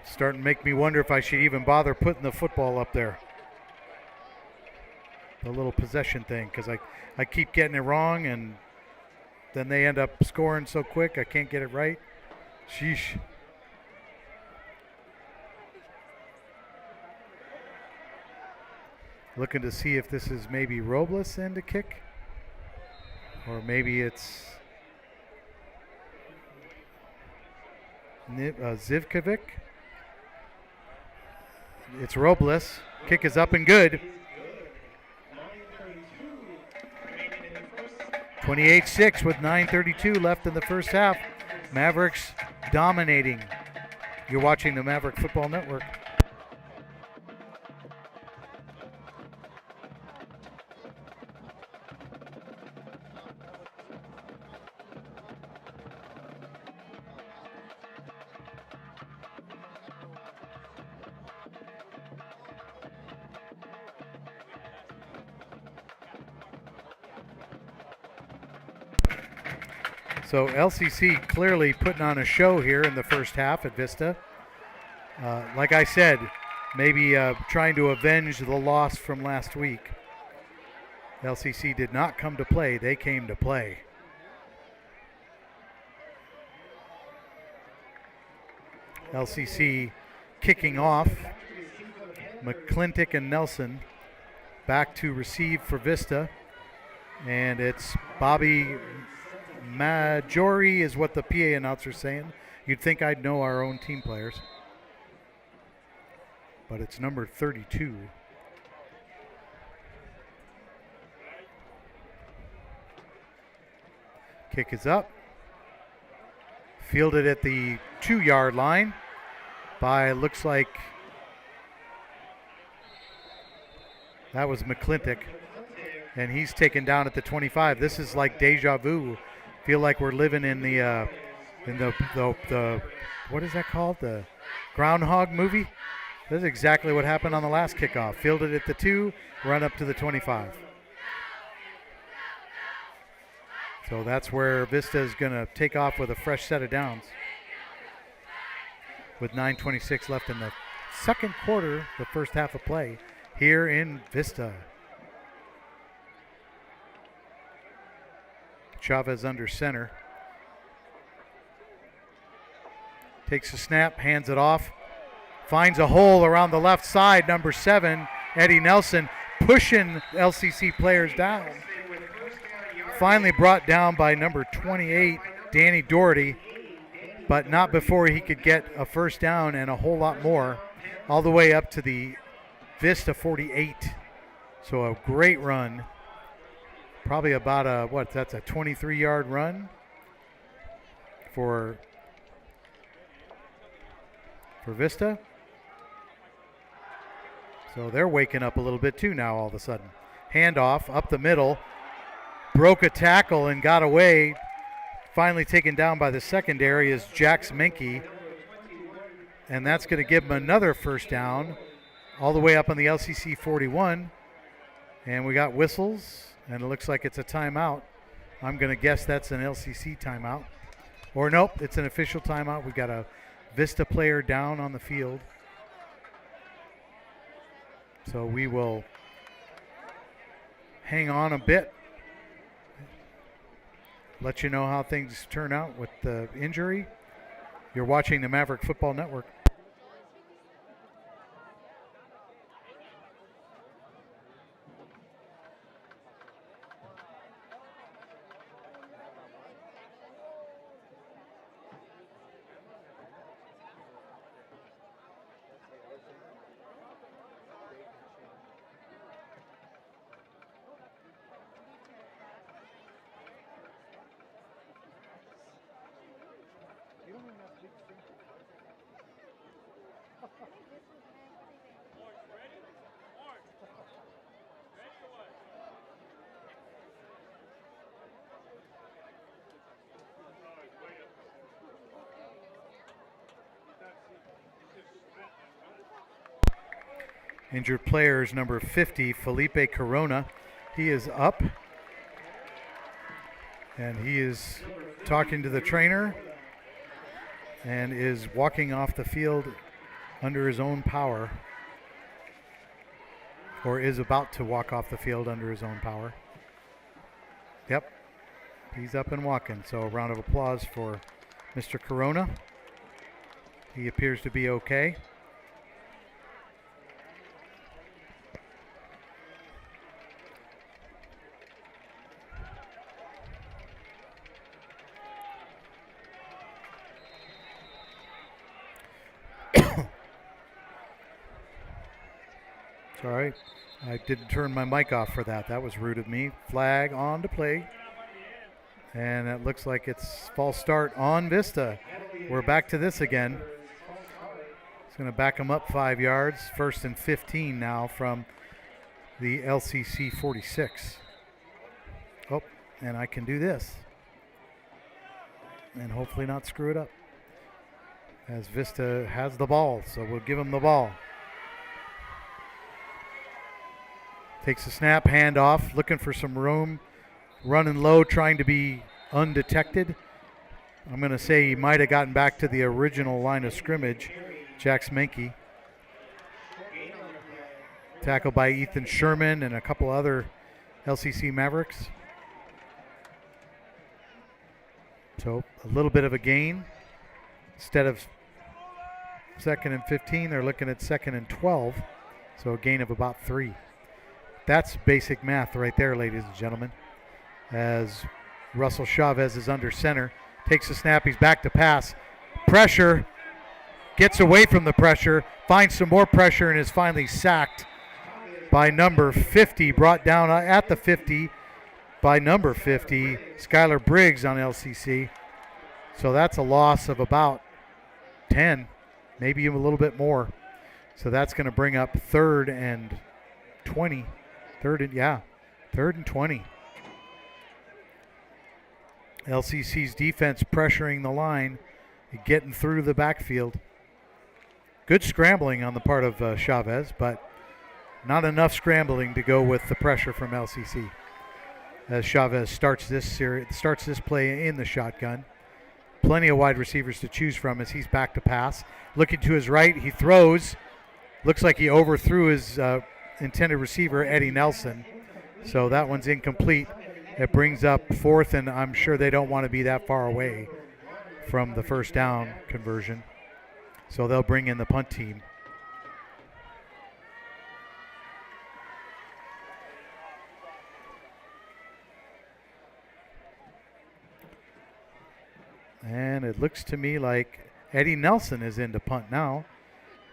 Starting to make me wonder if I should even bother putting the football up there. The little possession thing, because I keep getting it wrong, and then they end up scoring so quick I can't get it right. Sheesh. Looking to see if this is maybe Robles in to kick. Or maybe it's Zivkovic. It's Robles. Kick is up and good. 28-6 with 9:32 left in the first half. Mavericks dominating. You're watching the Maverick Football Network. So LCC clearly putting on a show here in the first half at Vista. Like I said, maybe trying to avenge the loss from last week. LCC did not come to play, they came to play. LCC kicking off. McClintock and Nelson back to receive for Vista. And it's Bobby Majori is what the PA announcer's saying. You'd think I'd know our own team players. But it's number 32. Kick is up. Fielded at the 2-yard line by, looks like, that was McClintock. And he's taken down at the 25. This is like deja vu. Feel like we're living in the what is that called? The Groundhog movie? This is exactly what happened on the last kickoff. Fielded at the 2, run up to the 25. So that's where Vista is going to take off with a fresh set of downs. With 9:26 left in the second quarter, the first half of play here in Vista. Chavez under center. Takes a snap, hands it off. Finds a hole around the left side, number 7, Eddie Nelson, pushing LCC players down. Finally brought down by number 28, Danny Doherty, but not before he could get a first down and a whole lot more, all the way up to the Vista 48. So a great run. Probably about that's a 23-yard run for Vista. So they're waking up a little bit too now all of a sudden. Handoff up the middle. Broke a tackle and got away. Finally taken down by the secondary is Jax Menke. And that's going to give him another first down all the way up on the LCC 41. And we got whistles. And it looks like it's a timeout. I'm going to guess that's an LCC timeout. Or nope, it's an official timeout. We've got a Vista player down on the field. So we will hang on a bit. Let you know how things turn out with the injury. You're watching the Maverick Football Network. Injured players, number 50, Felipe Corona. He is up. And he is talking to the trainer and is walking off the field under his own power. Or is about to walk off the field under his own power. Yep. He's up and walking. So a round of applause for Mr. Corona. He appears to be okay. Sorry, I didn't turn my mic off for that. That was rude of me. Flag on to play. And it looks like it's false start on Vista. We're back to this again. It's going to back them up 5 yards. 1st and 15 now from the LCC 46. Oh, and I can do this. And hopefully not screw it up. As Vista has the ball, so we'll give them the ball. Takes a snap, handoff, looking for some room. Running low, trying to be undetected. I'm going to say he might have gotten back to the original line of scrimmage. Jack Smenke. Tackled by Ethan Sherman and a couple other LCC Mavericks. So a little bit of a gain. Instead of 2nd and 15, they're looking at 2nd and 12. So a gain of about 3. That's basic math right there, ladies and gentlemen. As Russell Chavez is under center. Takes a snap, he's back to pass. Pressure, gets away from the pressure, finds some more pressure and is finally sacked by number 50, brought down at the 50 by number 50, Skylar Briggs on LCC. So that's a loss of about 10, maybe even a little bit more. So that's going to bring up 3rd and 20. 3rd and 20. LCC's defense pressuring the line, getting through the backfield. Good scrambling on the part of Chavez, but not enough scrambling to go with the pressure from LCC. As Chavez starts this play in the shotgun. Plenty of wide receivers to choose from as he's back to pass. Looking to his right, he throws. Looks like he overthrew his intended receiver, Eddie Nelson. So that one's incomplete. It brings up 4th, and I'm sure they don't want to be that far away from the first down conversion. So they'll bring in the punt team. And it looks to me like Eddie Nelson is in to punt now.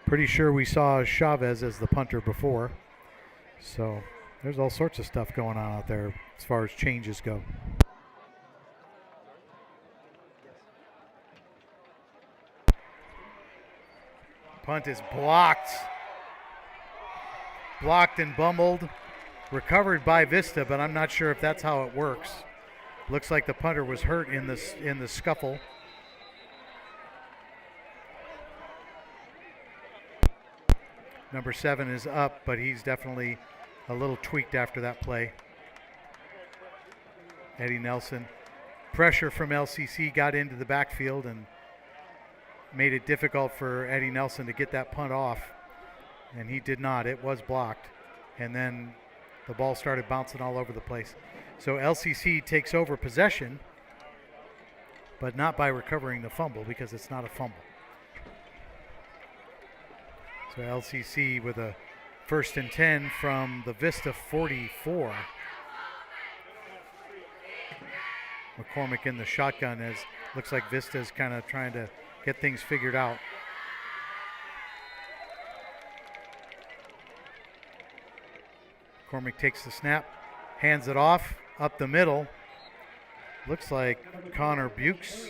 Pretty sure we saw Chavez as the punter before. So there's all sorts of stuff going on out there as far as changes go. Punt is blocked. Blocked and bumbled. Recovered by Vista, but I'm not sure if that's how it works. Looks like the punter was hurt in the scuffle. Number 7 is up, but he's definitely a little tweaked after that play. Eddie Nelson. Pressure from LCC got into the backfield and made it difficult for Eddie Nelson to get that punt off. And he did not. It was blocked. And then the ball started bouncing all over the place. So LCC takes over possession, but not by recovering the fumble because it's not a fumble. So LCC with a 1st and 10 from the Vista 44. McCormick in the shotgun as looks like Vista's kind of trying to get things figured out. McCormick takes the snap, hands it off, up the middle. Looks like Connor Bukes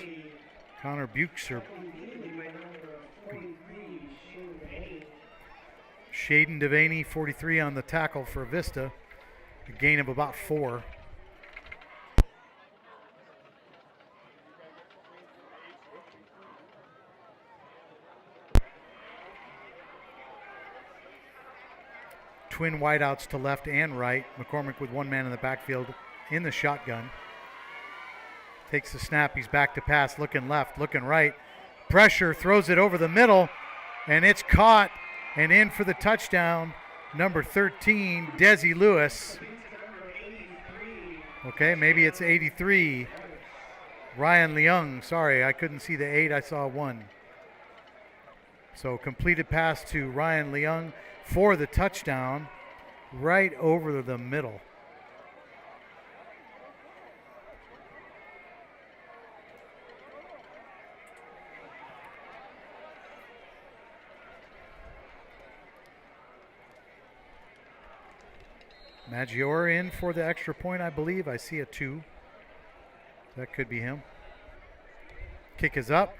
or Shaden Devaney, 43 on the tackle for Vista. A gain of about 4. Twin wideouts to left and right. McCormick with one man in the backfield in the shotgun. Takes the snap, he's back to pass, looking left, looking right. Pressure, throws it over the middle, and it's caught and in for the touchdown. Number 13, Desi Lewis. Okay, maybe it's 83. Ryan Leung, sorry, I couldn't see the 8, I saw 1. So completed pass to Ryan Leung for the touchdown, right over the middle. Maggiore in for the extra point, I believe. I see a 2. That could be him. Kick is up.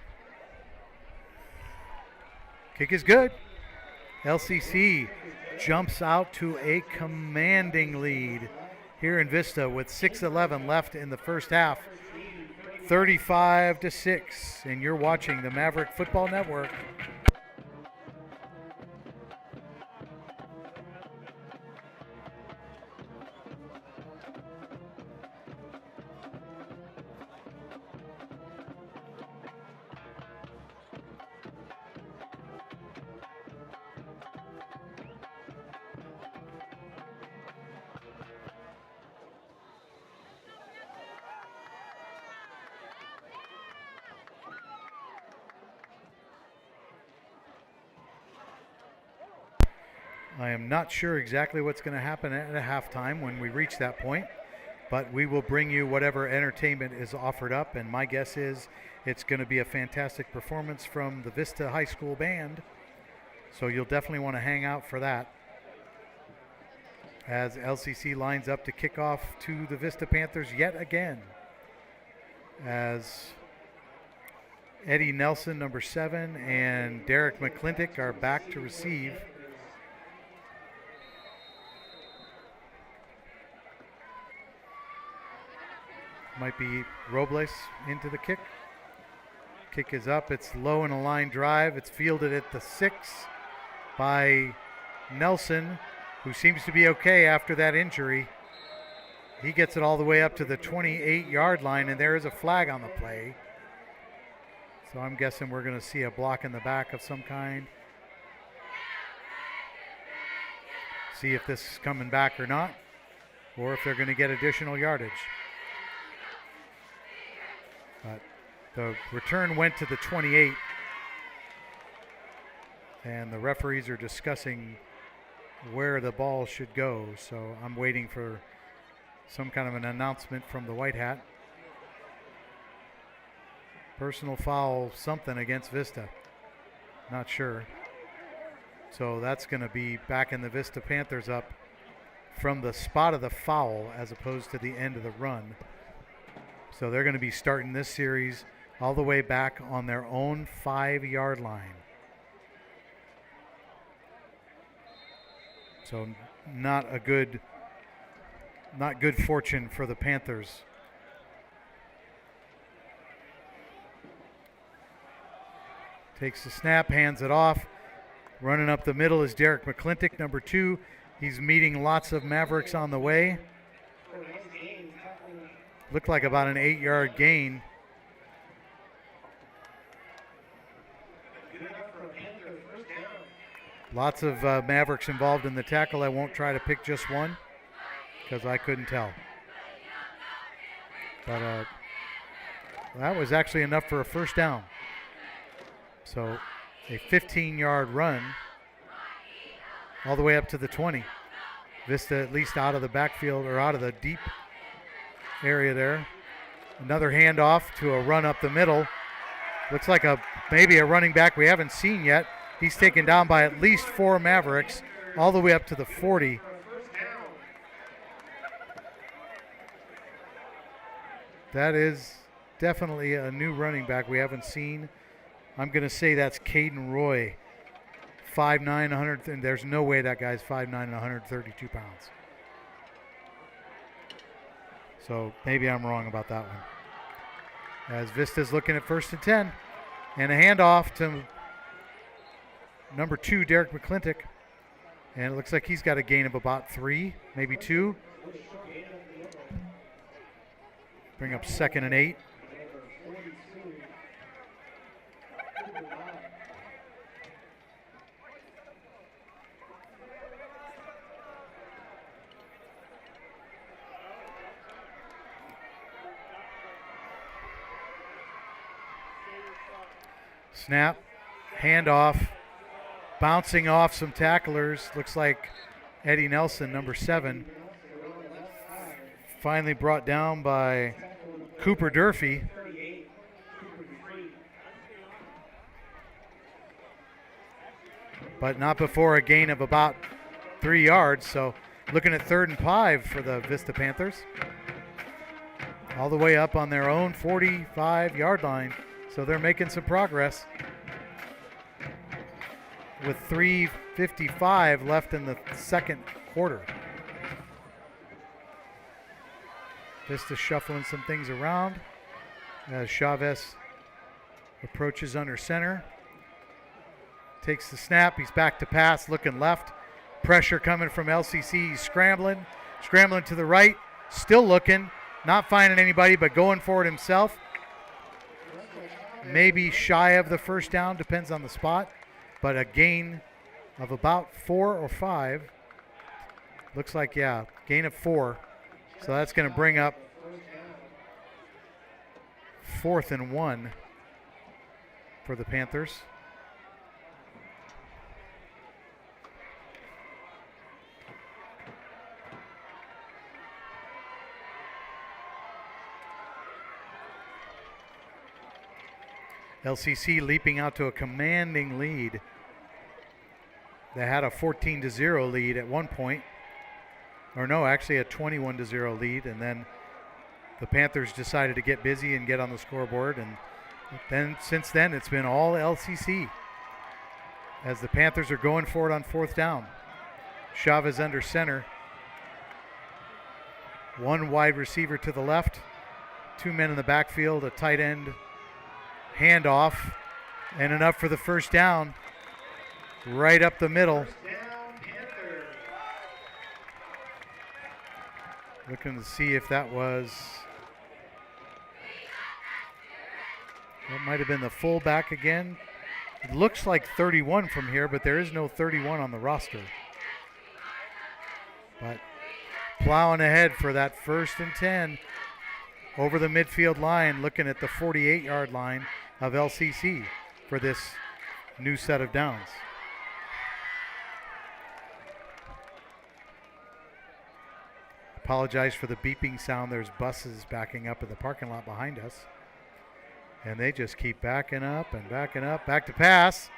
Kick is good. LCC jumps out to a commanding lead here in Vista with 6:11 left in the first half. 35-6, and you're watching the Maverick Football Network. I am not sure exactly what's going to happen at a halftime when we reach that point, but we will bring you whatever entertainment is offered up, and my guess is it's going to be a fantastic performance from the Vista High School Band, so you'll definitely want to hang out for that as LCC lines up to kick off to the Vista Panthers yet again, as Eddie Nelson, number 7, and Derek McClintock are back to receive. Might be Robles into the kick. Kick is up. It's low in a line drive. It's fielded at the 6 by Nelson, who seems to be okay after that injury. He gets it all the way up to the 28-yard line, and there is a flag on the play. So I'm guessing we're going to see a block in the back of some kind. See if this is coming back or not, or if they're going to get additional yardage. But the return went to the 28, and the referees are discussing where the ball should go. So I'm waiting for some kind of an announcement from the white hat. Personal foul, something against Vista. Not sure. So that's going to be back in the Vista Panthers up from the spot of the foul as opposed to the end of the run. So they're going to be starting this series all the way back on their own 5-yard line. So not good fortune for the Panthers. Takes the snap, hands it off. Running up the middle is Derek McClintock, number 2. He's meeting lots of Mavericks on the way. Looked like about an 8-yard gain. Lots of Mavericks involved in the tackle. I won't try to pick just one because I couldn't tell. But that was actually enough for a first down. So a 15-yard run all the way up to the 20. Vista at least out of the backfield or out of the deep area there. Another handoff to a run up the middle. Looks like maybe a running back we haven't seen yet. He's taken down by at least 4 Mavericks all the way up to the 40. That is definitely a new running back we haven't seen. I'm going to say that's Caden Roy, 5'9", 100, and there's no way that guy's 5'9" and 132 pounds. So maybe I'm wrong about that one. As Vista's looking at 1st and 10, and a handoff to number 2, Derek McClintock. And it looks like he's got a gain of about 3, maybe 2. Bring up 2nd and 8. Snap, handoff, bouncing off some tacklers. Looks like Eddie Nelson, number 7, finally brought down by Cooper Durfee. But not before a gain of about 3 yards. So Looking at 3rd and 5 for the Vista Panthers. All the way up on their own 45-yard line. So they're making some progress. With 3:55 left in the second quarter. Vista shuffling some things around as Chavez approaches under center. Takes the snap. He's back to pass, looking left. Pressure coming from LCC. He's scrambling to the right. Still looking, not finding anybody, but going for it himself. Maybe shy of the first down, depends on the spot. But a gain of about 4 or 5. Looks like, yeah, gain of 4. So that's going to bring up 4th and 1 for the Panthers. LCC leaping out to a commanding lead. They had a 14-0 lead at one point. Or no, actually a 21-0 lead. And then the Panthers decided to get busy and get on the scoreboard. And then since then, it's been all LCC as the Panthers are going for it on 4th down. Chavez under center. 1 wide receiver to the left. 2 men in the backfield, a tight end handoff, and enough for the first down. Right up the middle. Looking to see if that might have been the fullback again. It looks like 31 from here, but there is no 31 on the roster. But plowing ahead for that 1st and 10 over the midfield line, looking at the 48-yard line of LCC for this new set of downs. Apologize for the beeping sound. There's buses backing up in the parking lot behind us. And they just keep backing up and backing up. Back to pass.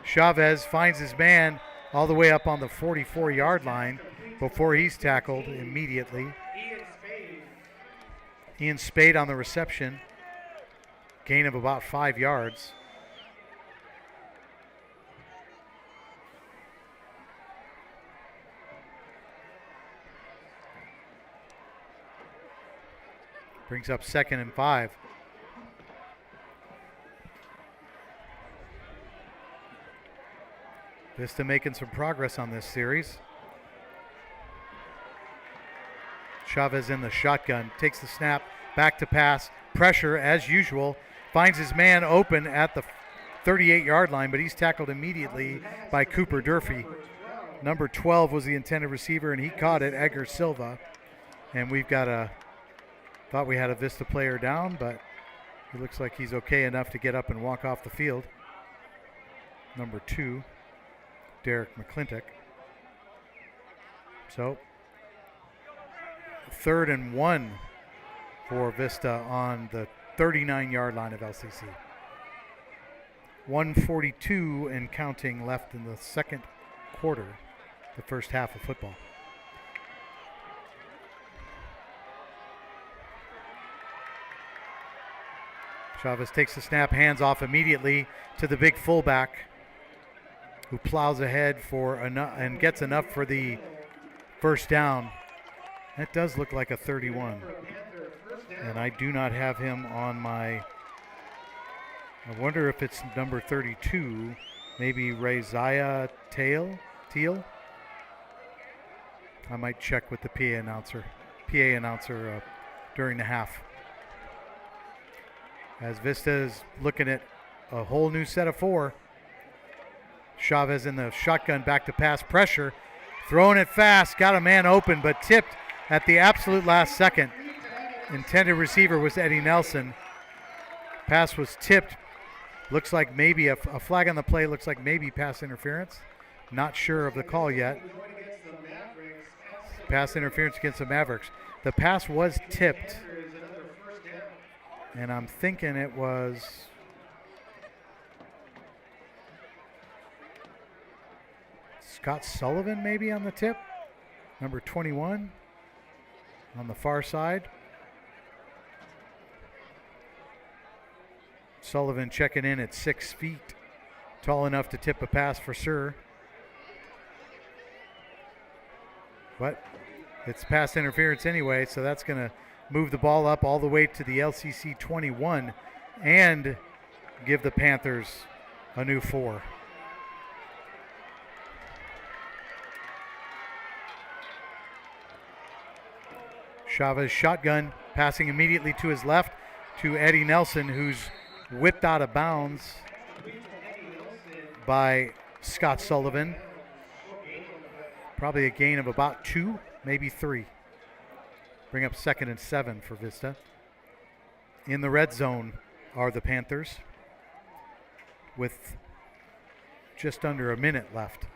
Chavez finds his man all the way up on the 44-yard line before he's tackled immediately. Ian Spade on the reception. Gain of about 5 yards. Brings up 2nd and 5. Vista making some progress on this series. Chavez in the shotgun, takes the snap, back to pass, pressure as usual, finds his man open at the 38-yard line, but he's tackled immediately by Cooper Durfee. Number 12 was the intended receiver, and he caught it, Edgar Silva. And we've got thought we had a Vista player down, but he looks like he's okay enough to get up and walk off the field. Number 2, Derek McClintock. So 3rd and 1 for Vista on the 39-yard line of LCC. 1:42 and counting left in the second quarter, the first half of football. Chavez takes the snap, hands off immediately to the big fullback, who plows ahead and gets enough for the first down. That does look like a 31. And I do not have him on my... I wonder if it's number 32, maybe Rayziah Teal? I might check with the PA announcer during the half. As Vista is looking at a whole new set of 4. Chavez in the shotgun, back to pass, pressure, throwing it fast, got a man open, but tipped at the absolute last second. Intended receiver was Eddie Nelson. Pass was tipped. Looks like maybe a flag on the play, looks like maybe pass interference. Not sure of the call yet. Pass interference against the Mavericks. The pass was tipped. And I'm thinking it was Scott Sullivan maybe on the tip. number 21 on the far side. Sullivan checking in at 6 feet, tall enough to tip a pass for sure. But it's pass interference anyway, so that's going to move the ball up all the way to the LCC 21 and give the Panthers a new 4. Chavez shotgun, passing immediately to his left to Eddie Nelson, who's whipped out of bounds by Scott Sullivan. Probably a gain of about 2, maybe 3. Bring up 2nd and 7 for Vista. In the red zone are the Panthers with just under a minute left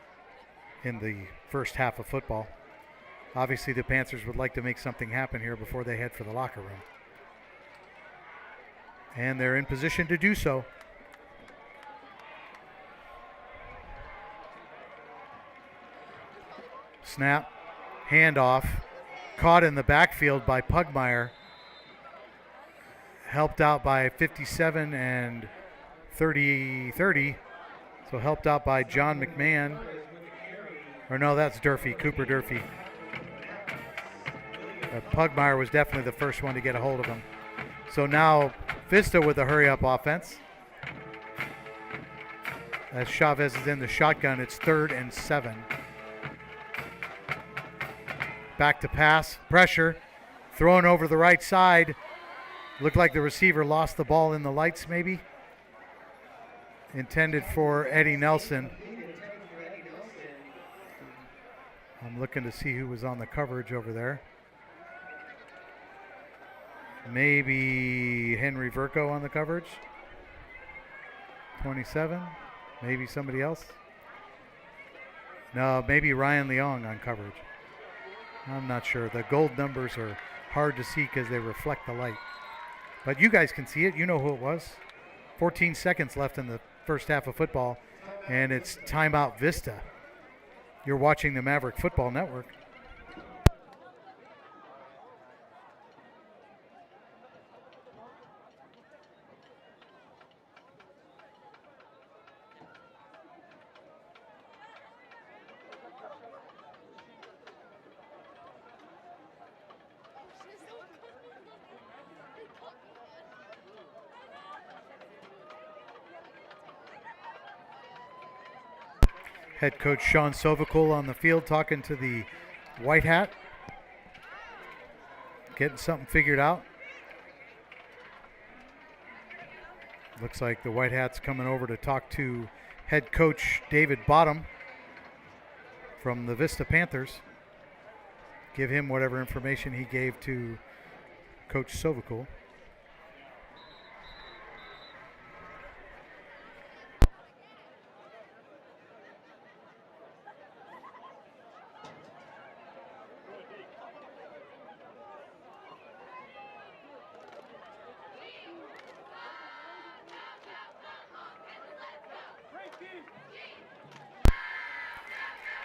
in the first half of football. Obviously, the Panthers would like to make something happen here before they head for the locker room. And they're in position to do so. Snap, handoff, caught in the backfield by Pugmire. Helped out by 57 and 30. So helped out by John McMahon. Or no, that's Durfee, Cooper Durfee. Pugmire was definitely the first one to get a hold of him. So now Vista with a hurry-up offense. As Chavez is in the shotgun, it's 3rd and 7. Back to pass, pressure, thrown over the right side. Looked like the receiver lost the ball in the lights maybe. Intended for Eddie Nelson. I'm looking to see who was on the coverage over there. Maybe Henry Verco on the coverage. 27. Maybe somebody else. No, maybe Ryan Leong on coverage. I'm not sure. The gold numbers are hard to see because they reflect the light. But you guys can see it. You know who it was. 14 seconds left in the first half of football, and it's timeout Vista. You're watching the Maverick Football Network. Head coach Sean Sovacool on the field talking to the White Hat. Getting something figured out. Looks like the White Hat's coming over to talk to head coach David Bottom from the Vista Panthers. Give him whatever information he gave to Coach Sovacool.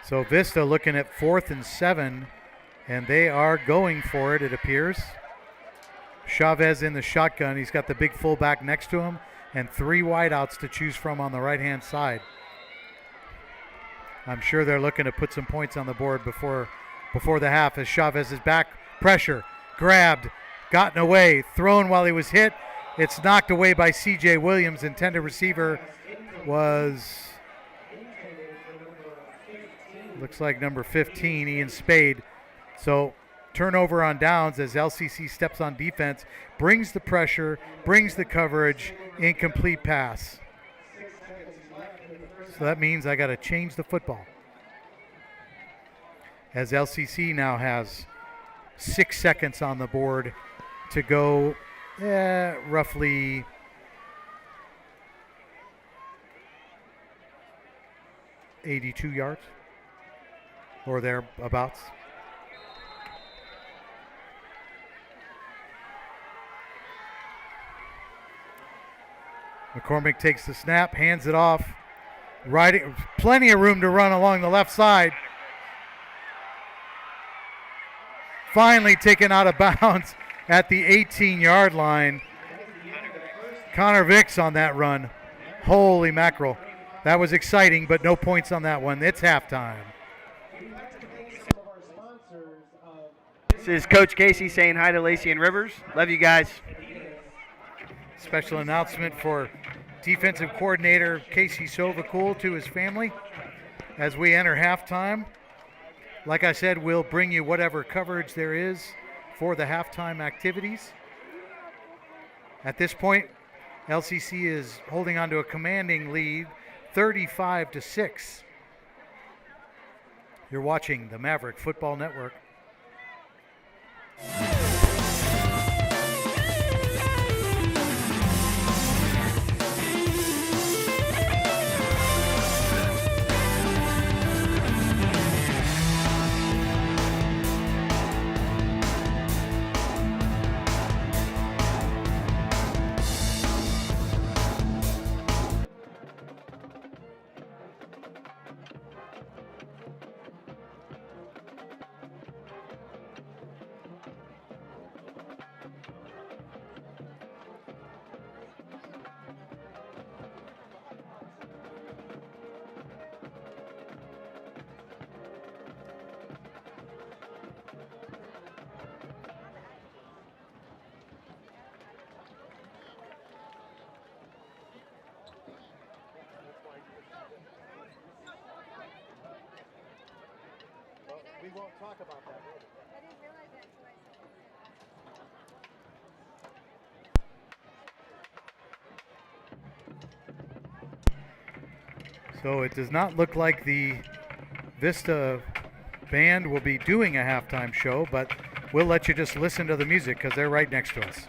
So Vista looking at 4th and 7, and they are going for it appears. Chavez in the shotgun. He's got the big fullback next to him and 3 wideouts to choose from on the right-hand side. I'm sure they're looking to put some points on the board before the half as Chavez is back. Pressure, grabbed, gotten away, thrown while he was hit. It's knocked away by C.J. Williams. Intended receiver was... looks like number 15, Ian Spade. So turnover on downs as LCC steps on defense, brings the pressure, brings the coverage, incomplete pass. So that means I got to change the football. As LCC now has 6 seconds on the board to go roughly .82 yards. Or thereabouts. McCormick takes the snap, hands it off. Plenty of room to run along the left side. finally taken out of bounds at the 18-yard line. Connor Vicks on that run. Holy mackerel. That was exciting, but no points on that one. It's halftime. This is Coach Casey saying hi to Lacey and Rivers. Love you guys. Special announcement for defensive coordinator Casey Sovacool to his family as we enter halftime. Like I said, we'll bring you whatever coverage there is for the halftime activities. At this point, LCC is holding on to a commanding lead, 35-6. You're watching the Maverick Football Network. We won't talk about that later. I didn't realize that until I said So it does not look like the Vista band will be doing a halftime show, but we'll let you just listen to the music because they're right next to us.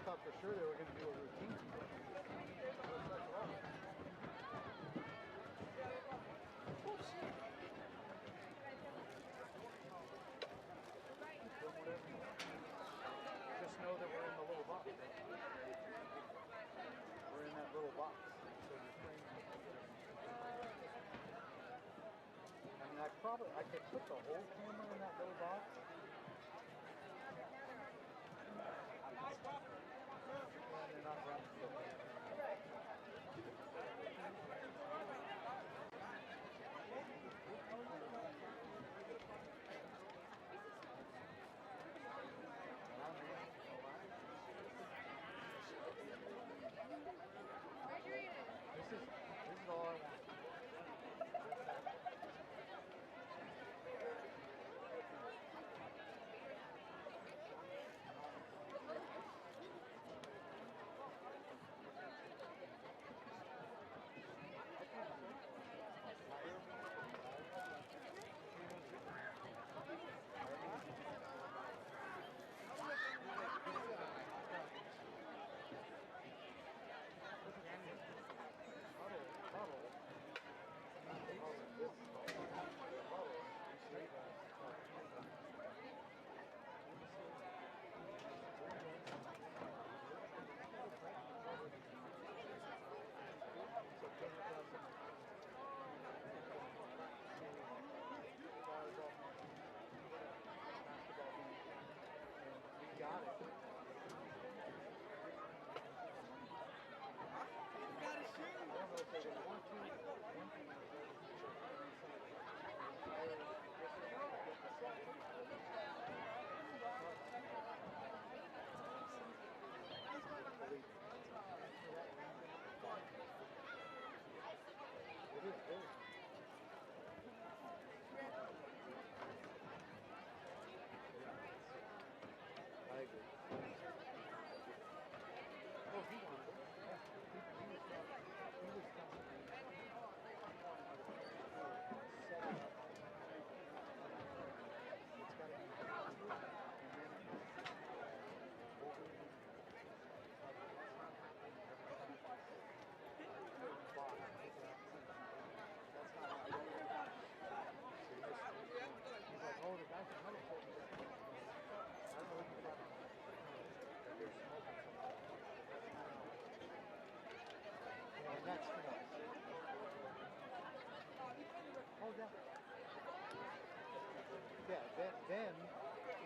thought for sure they were going to do a routine. Just know that we're in the little box. We're in that little box. So you're playing. I mean, I could put the whole camera in that little box. And they're not running so fast. This is all I want. Yeah, then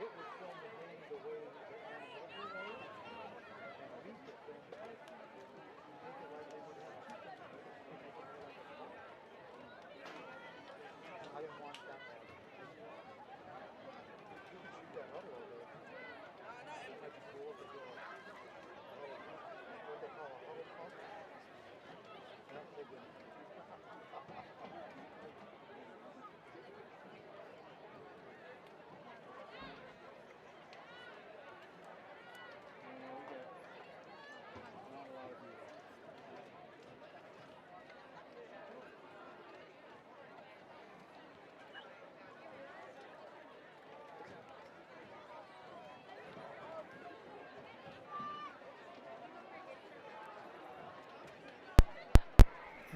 it would film the game the way that it was, and we could film it make it like they would have two things. I didn't want that. You can shoot that other over there. I just go over to what they call a huddle pump. That's a good.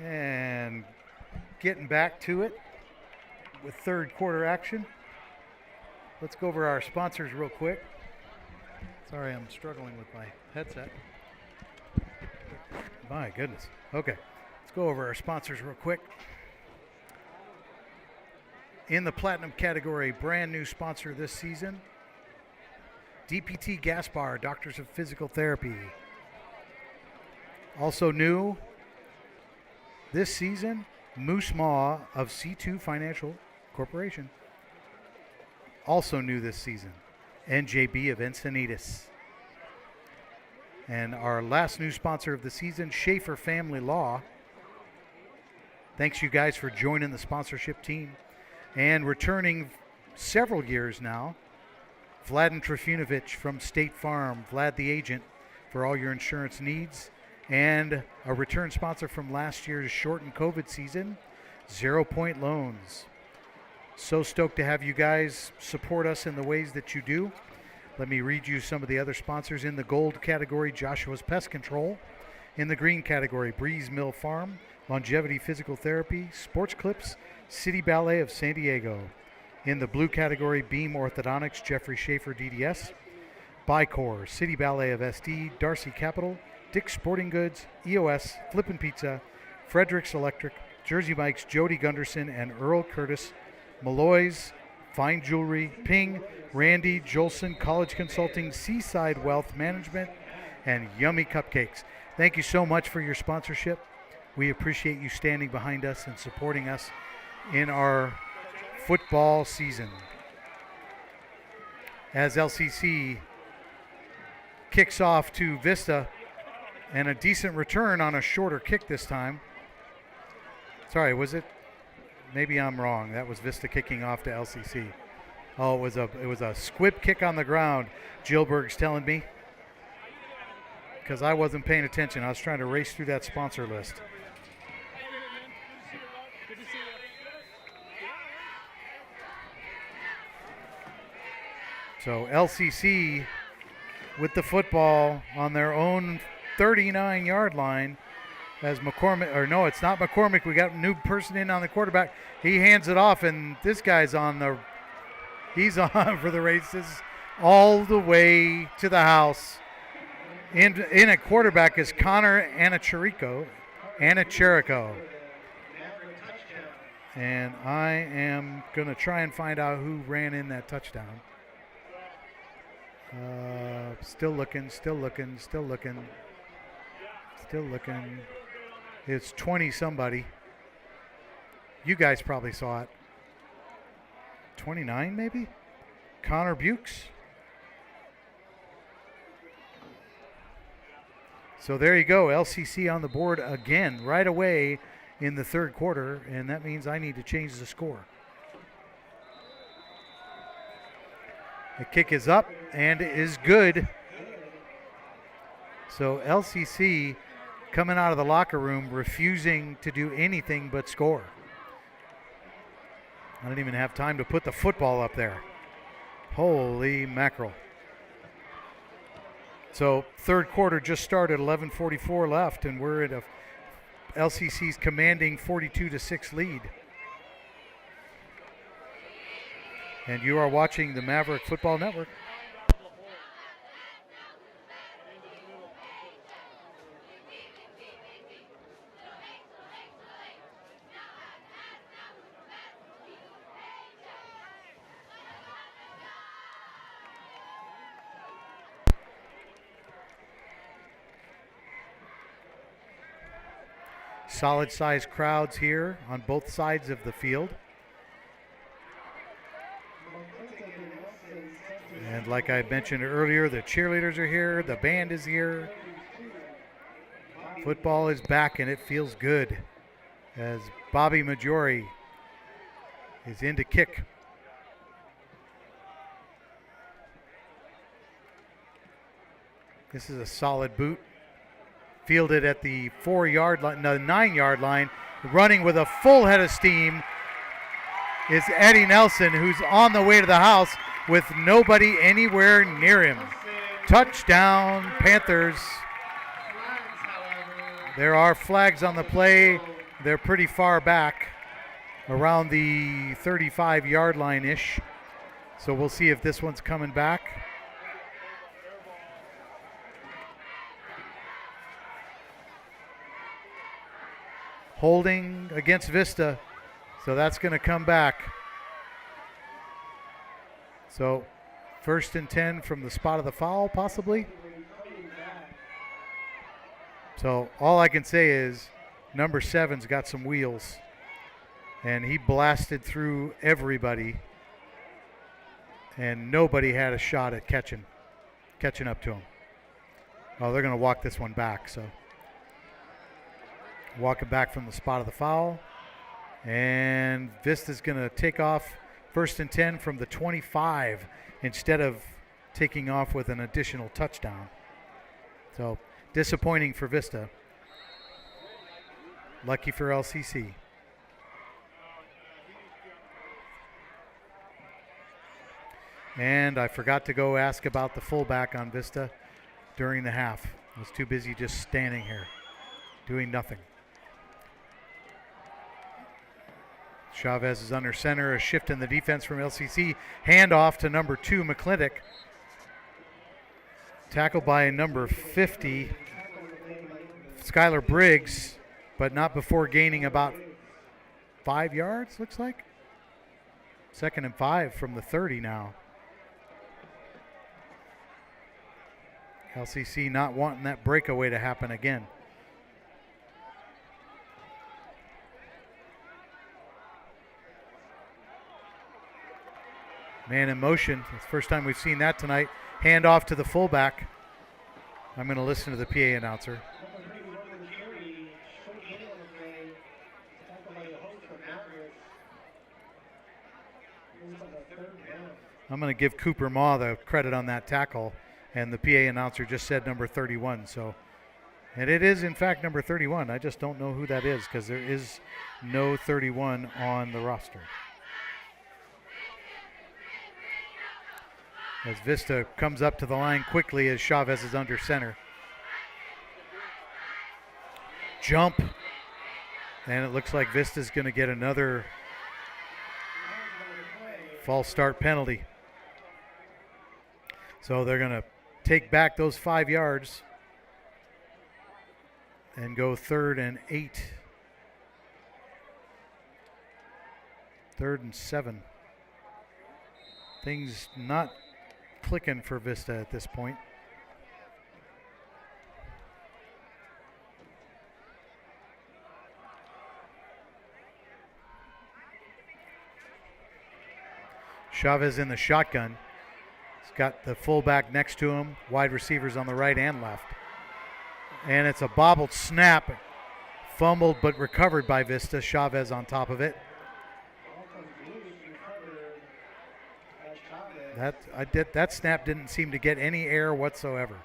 And getting back to it with third quarter action. Let's go over our sponsors real quick. Sorry, I'm struggling with my headset. My goodness. Okay, let's go over our sponsors real quick. In the Platinum category, brand new sponsor this season, DPT Gas Bar, Doctors of Physical Therapy. Also new this season, Moose Maw of C2 Financial Corporation. Also new this season, NJB of Encinitas. And our last new sponsor of the season, Schaefer Family Law. Thanks you guys for joining the sponsorship team. And returning several years now, Vladan Trifunovic from State Farm, Vlad the agent for all your insurance needs. And a return sponsor from last year's shortened COVID season, 0 Point Loans. So stoked to have you guys support us in the ways that you do. Let me read you some of the other sponsors. In the gold category, Joshua's Pest Control. In the green category, Breeze Mill Farm, Longevity Physical Therapy, Sports Clips, City Ballet of San Diego. In the blue category, Beam Orthodontics, Jeffrey Schaefer DDS, Bicor, City Ballet of SD, Darcy Capital, Dick's Sporting Goods, EOS, Flippin' Pizza, Fredericks Electric, Jersey Mike's, Jody Gunderson and Earl Curtis, Malloy's, Fine Jewelry, Ping, Randy, Jolson, College Consulting, Seaside Wealth Management, and Yummy Cupcakes. Thank you so much for your sponsorship. We appreciate you standing behind us and supporting us in our football season. As LCC kicks off to Vista, and a decent return on a shorter kick this time. Sorry, was it? Maybe I'm wrong. That was Vista kicking off to LCC. Oh, it was a squib kick on the ground, Gilberg's telling me. Because I wasn't paying attention. I was trying to race through that sponsor list. So LCC with the football on their own 39-yard line as McCormick, or no, it's not McCormick. We got a new person in on the quarterback. He hands it off, and this guy's he's on for the races all the way to the house. In at quarterback is Connor Anacherico. And I am going to try and find out who ran in that touchdown. Still looking. It's 20 somebody. You guys probably saw it. 29 maybe? Connor Bukes. So there you go. LCC on the board again right away in the third quarter, and that means I need to change the score. The kick is up and is good. So LCC coming out of the locker room refusing to do anything but score. I didn't even have time to put the football up there. Holy mackerel. So third quarter just started, 11:44 left, and we're at LCC's commanding 42-6 lead. And you are watching the Maverick Football Network. Solid sized crowds here on both sides of the field. And like I mentioned earlier, the cheerleaders are here, the band is here. Football is back and it feels good as Bobby Majori is in to kick. This is a solid boot. Fielded at the 4-yard line, no, 9-yard line. Running with a full head of steam is Eddie Nelson, who's on the way to the house with nobody anywhere near him. Touchdown, Panthers. There are flags on the play. They're pretty far back, around the 35-yard line-ish. So we'll see if this one's coming back. Holding against Vista, so that's going to come back. So 1st and 10 from the spot of the foul, possibly. So all I can say is number 7's got some wheels, and he blasted through everybody, and nobody had a shot at catching up to him. Oh, they're going to walk this one back, so. Walking back from the spot of the foul. And Vista's going to take off 1st and 10 from the 25 instead of taking off with an additional touchdown. So disappointing for Vista. Lucky for LCC. And I forgot to go ask about the fullback on Vista during the half. I was too busy just standing here, doing nothing. Chavez is under center, a shift in the defense from LCC. Handoff to number 2, McClintock. Tackled by number 50, Skylar Briggs, but not before gaining about 5 yards, looks like. 2nd and 5 from the 30 now. LCC not wanting that breakaway to happen again. Man in motion. It's the first time we've seen that tonight. Hand off to the fullback. I'm going to listen to the PA announcer. I'm going to give Cooper Maw the credit on that tackle, and the PA announcer just said number 31. So, and it is in fact number 31. I just don't know who that is because there is no 31 on the roster. As Vista comes up to the line quickly as Chavez is under center. Jump. And it looks like Vista's going to get another false start penalty. So they're going to take back those 5 yards and go 3rd and 8. 3rd and 7. Things not clicking for Vista at this point. Chavez in the shotgun. He's got the fullback next to him, wide receivers on the right and left. And it's a bobbled snap, fumbled but recovered by Vista. Chavez on top of it. That snap didn't seem to get any air whatsoever.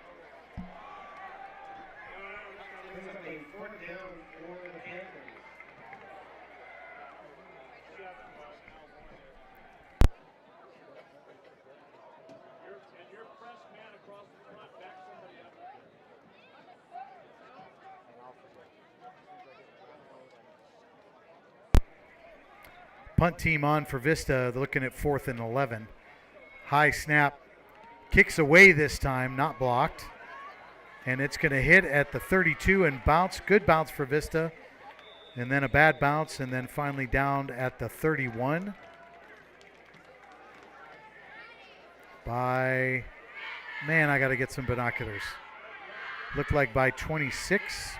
Punt team on for Vista. They're looking at 4th and 11. High snap, kicks away this time, not blocked. And it's going to hit at the 32 and bounce. Good bounce for Vista. And then a bad bounce, and then finally down at the 31. By, man, I got to get some binoculars. Looked like by 26.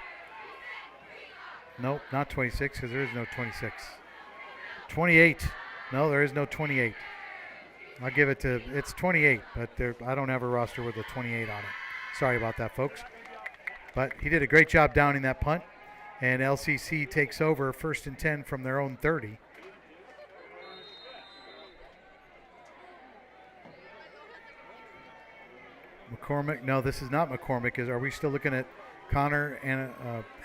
Nope, not 26, because there is no 26. 28. No, there is no 28. I'll give it to, it's 28, but I don't have a roster with a 28 on it. Sorry about that, folks. But he did a great job downing that punt, and LCC takes over 1st and 10 from their own 30. McCormick, no, this is not McCormick. Are we still looking at Connor and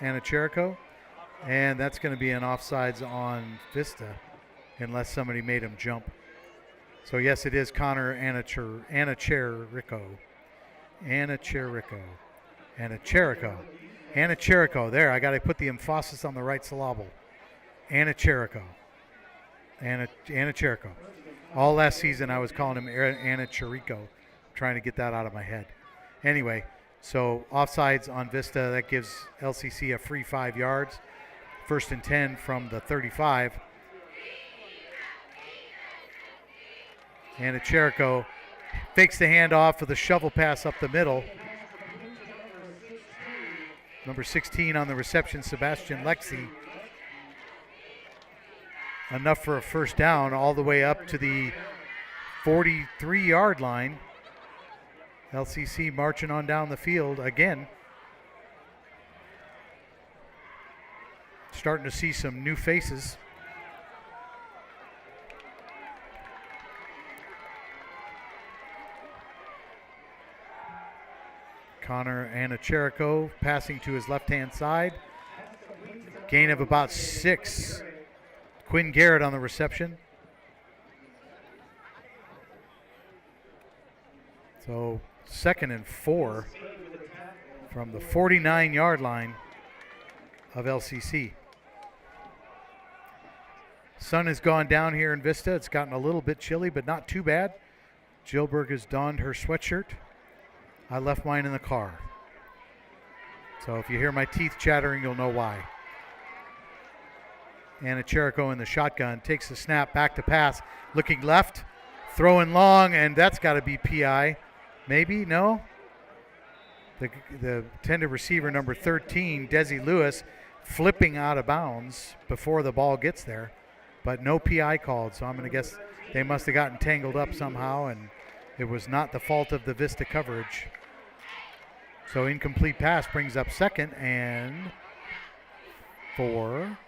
Anacherico? And that's going to be an offsides on Vista, unless somebody made him jump. So yes, it is Connor Anacherico. There, I got to put the emphasis on the right syllable. Anacherico. All last season I was calling him Anacherico, trying to get that out of my head. Anyway, so offsides on Vista, that gives LCC a free 5 yards. 1st and 10 from the 35. And Cherico fakes the handoff for the shovel pass up the middle. Number 16 on the reception, Sebastian Lexi. Enough for a 1st down all the way up to the 43-yard line. LCC marching on down the field again. Starting to see some new faces. Connor Anacherico passing to his left-hand side. Gain of about 6. Quinn Garrett on the reception. So 2nd and 4 from the 49-yard line of LCC. Sun has gone down here in Vista. It's gotten a little bit chilly, but not too bad. Jillberg has donned her sweatshirt. I left mine in the car. So if you hear my teeth chattering, you'll know why. Anna Cherico in the shotgun, takes the snap, back to pass, looking left, throwing long, and that's got to be PI. Maybe, no? The intended receiver, number 13, Desi Lewis, flipping out of bounds before the ball gets there, but no PI called, so I'm going to guess they must have gotten tangled up somehow, and it was not the fault of the Vista coverage. So incomplete pass brings up 2nd and 4.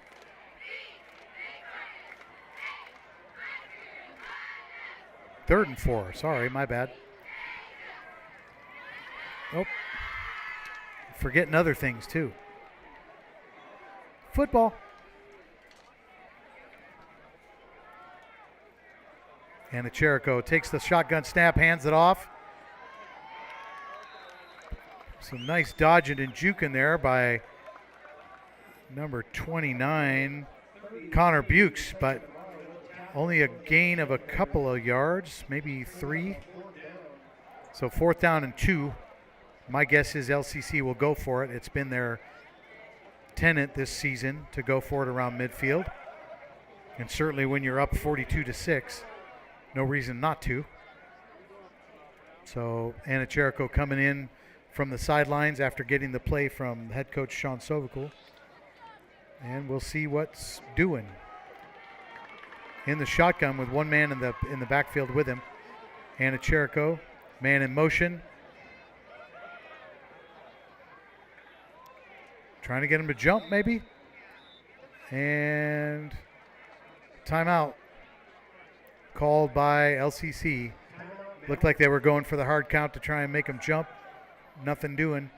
Third and 4, sorry, my bad. Nope. Forgetting other things too. Football. And Cherico takes the shotgun snap, hands it off. Some nice dodging and juking there by number 29, Connor Bukes, but only a gain of a couple of yards, maybe 3. So 4th down and 2. My guess is LCC will go for it. It's been their tenet this season to go for it around midfield. And certainly when you're up 42-6, no reason not to. So Anna Cherico coming in from the sidelines after getting the play from head coach Sean Sovacool. And we'll see what's doing. In the shotgun with one man in the backfield with him. Anna Cherico, man in motion. Trying to get him to jump maybe. And timeout called by LCC. Looked like they were going for the hard count to try and make him jump. Nothing doing.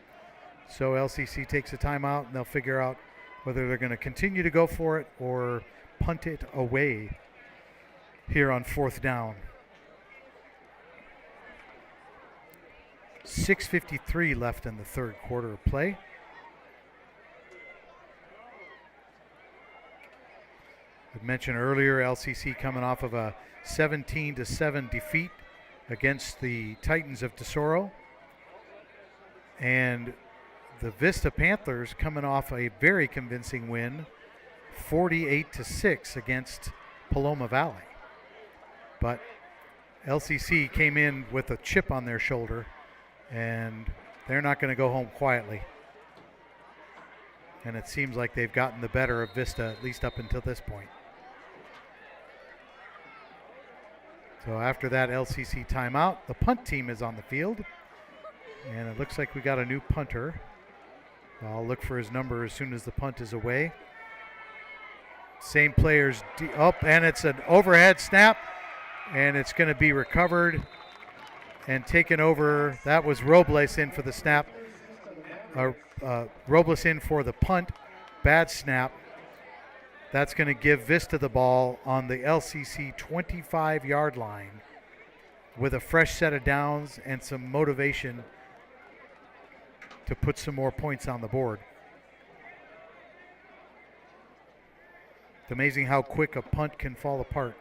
So LCC takes a timeout and they'll figure out whether they're going to continue to go for it or punt it away here on 4th down. 6:53 left in the third quarter of play. I mentioned earlier LCC coming off of a 17-7 defeat against the Titans of Tesoro. And the Vista Panthers coming off a very convincing win, 48-6 against Paloma Valley. But LCC came in with a chip on their shoulder, and they're not going to go home quietly. And it seems like they've gotten the better of Vista, at least up until this point. So after that LCC timeout, the punt team is on the field. And it looks like we got a new punter. I'll look for his number as soon as the punt is away. Same players up, and it's an overhead snap, and it's going to be recovered and taken over. That was Robles in for the snap. Robles in for the punt. Bad snap. That's going to give Vista the ball on the LCC 25-yard line with a fresh set of downs and some motivation to put some more points on the board. It's amazing how quick a punt can fall apart.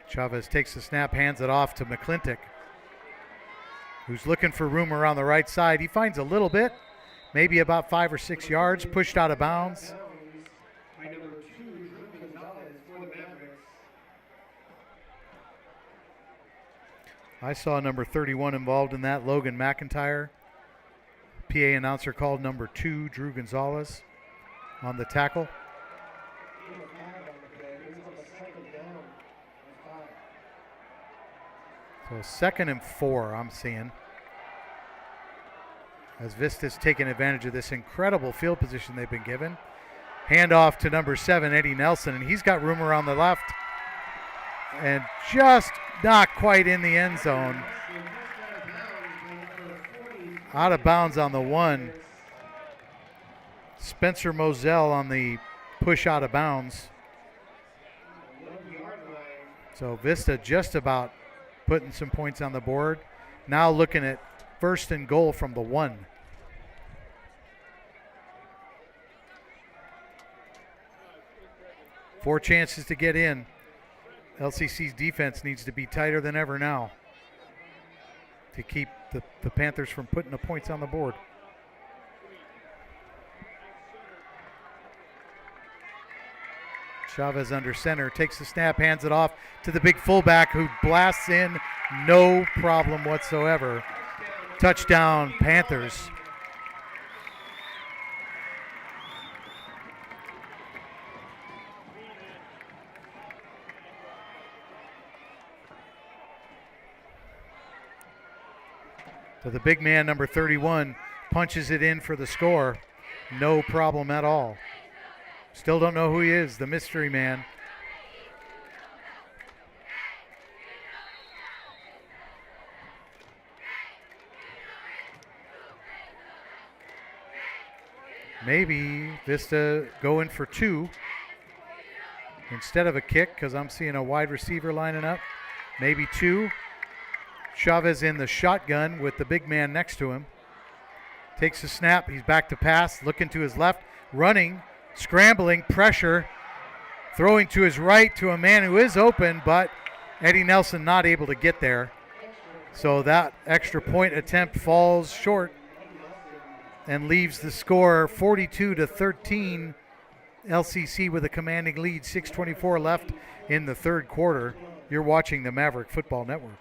Chavez takes the snap, hands it off to McClintock, who's looking for room around the right side. He finds a little bit, maybe about 5 or 6 yards, pushed out of bounds. I saw number 31 involved in that, Logan McIntyre. PA announcer called number 2, Drew Gonzalez, on the tackle. So 2nd and 4 I'm seeing, as Vista's taking advantage of this incredible field position they've been given. Handoff to number 7, Eddie Nelson, and he's got room around the left and just not quite in the end zone. Out of bounds on the 1. Spencer Moselle on the push out of bounds. So Vista just about putting some points on the board. Now looking at 1st and goal from the 1. Four chances to get in. LCC's defense needs to be tighter than ever now to keep the Panthers from putting the points on the board. Chavez under center, takes the snap, hands it off to the big fullback who blasts in, no problem whatsoever. Touchdown, Panthers. So the big man, number 31, punches it in for the score. No problem at all. Still don't know who he is, the mystery man. Maybe Vista going for 2 instead of a kick, because I'm seeing a wide receiver lining up. Maybe 2. Chavez in the shotgun with the big man next to him. Takes the snap, he's back to pass, looking to his left, running, scrambling, pressure, throwing to his right to a man who is open, but Eddie Nelson not able to get there. So that extra point attempt falls short and leaves the score 42-13. LCC with a commanding lead, 6:24 left in the third quarter. You're watching the Maverick Football Network.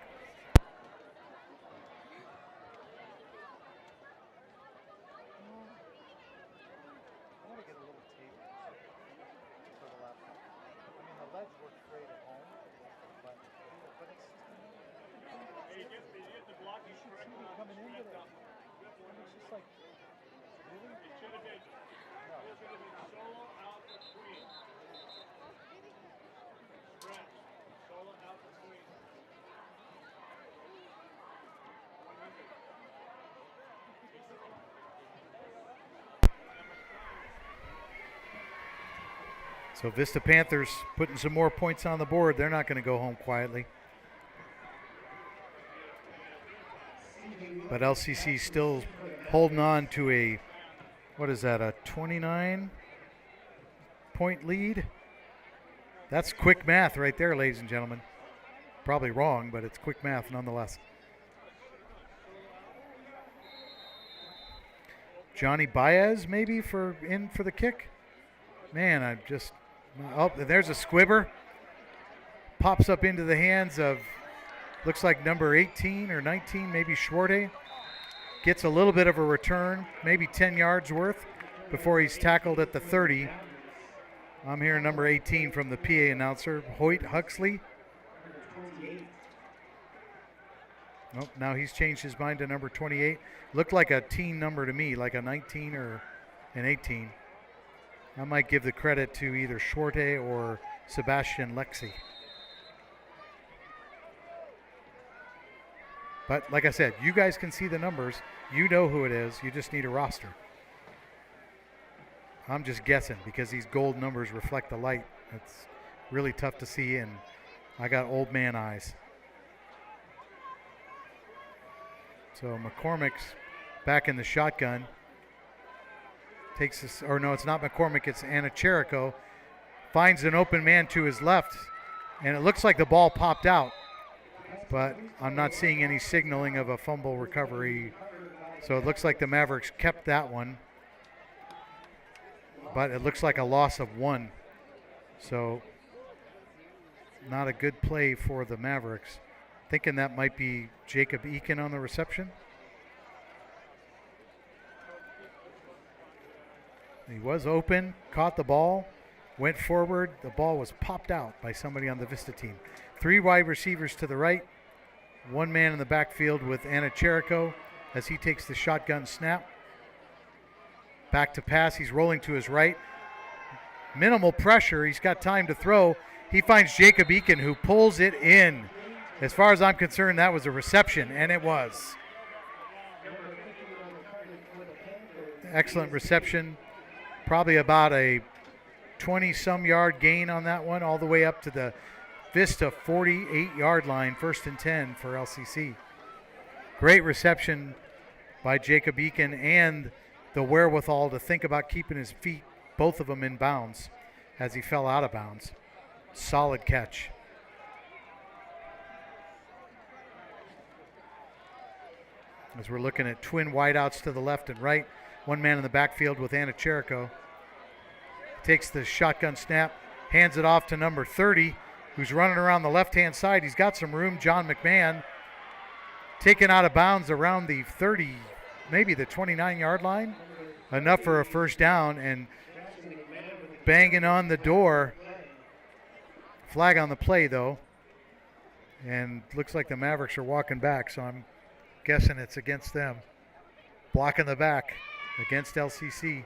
So Vista Panthers putting some more points on the board. They're not going to go home quietly. But LCC still holding on to a, what is that, a 29-point lead? That's quick math right there, ladies and gentlemen. Probably wrong, but it's quick math nonetheless. Johnny Baez maybe in for the kick. Man, I'm just, oh, there's a squibber. Pops up into the hands of, looks like number 18 or 19, maybe Schwarte. Gets a little bit of a return, maybe 10 yards worth, before he's tackled at the 30. I'm hearing number 18 from the PA announcer, Hoyt Huxley. Nope, now he's changed his mind to number 28. Looked like a teen number to me, like a 19 or an 18. I might give the credit to either Schwarte or Sebastian Lexi. But like I said, you guys can see the numbers. You know who it is. You just need a roster. I'm just guessing because these gold numbers reflect the light. It's really tough to see, and I got old man eyes. So McCormick's back in the shotgun. Takes this, or no, it's not McCormick, it's Anacherico. Finds an open man to his left, and it looks like the ball popped out, but I'm not seeing any signaling of a fumble recovery. So it looks like the Mavericks kept that one, but it looks like a loss of 1. So not a good play for the Mavericks. Thinking that might be Jacob Eakin on the reception. He was open, caught the ball, went forward. The ball was popped out by somebody on the Vista team. 3 wide receivers to the right. 1 man in the backfield with Anacherico as he takes the shotgun snap. Back to pass. He's rolling to his right. Minimal pressure. He's got time to throw. He finds Jacob Eakin, who pulls it in. As far as I'm concerned, that was a reception, and it was. Excellent reception. Probably about a 20-some yard gain on that one, all the way up to the Vista 48-yard line, 1st and 10 for LCC. Great reception by Jacob Eakin and the wherewithal to think about keeping his feet, both of them in bounds as he fell out of bounds. Solid catch. As we're looking at twin wideouts to the left and right, one man in the backfield with Anna Cherico. Takes the shotgun snap, hands it off to number 30, who's running around the left-hand side. He's got some room. John McMahon taken out of bounds around the 30, maybe the 29-yard line. Enough for a first down, and banging on the door. Flag on the play, though. And looks like the Mavericks are walking back, so I'm guessing it's against them. Blocking the back against LCC,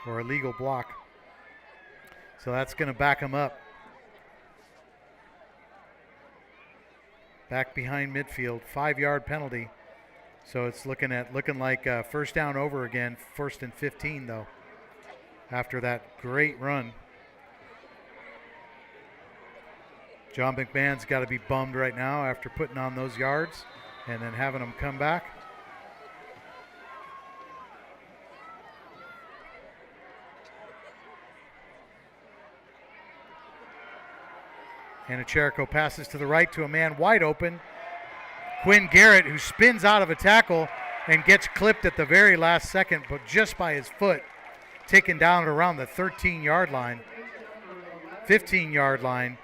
or a legal block. So that's going to back them up. Back behind midfield, 5-yard penalty. So it's looking like first down over again, 1st and 15 though, after that great run. John McMahon's got to be bummed right now after putting on those yards and then having them come back. And Cherico passes to the right to a man wide open. Quinn Garrett, who spins out of a tackle and gets clipped at the very last second, but just by his foot, taken down at around the 13-yard line, 15-yard line.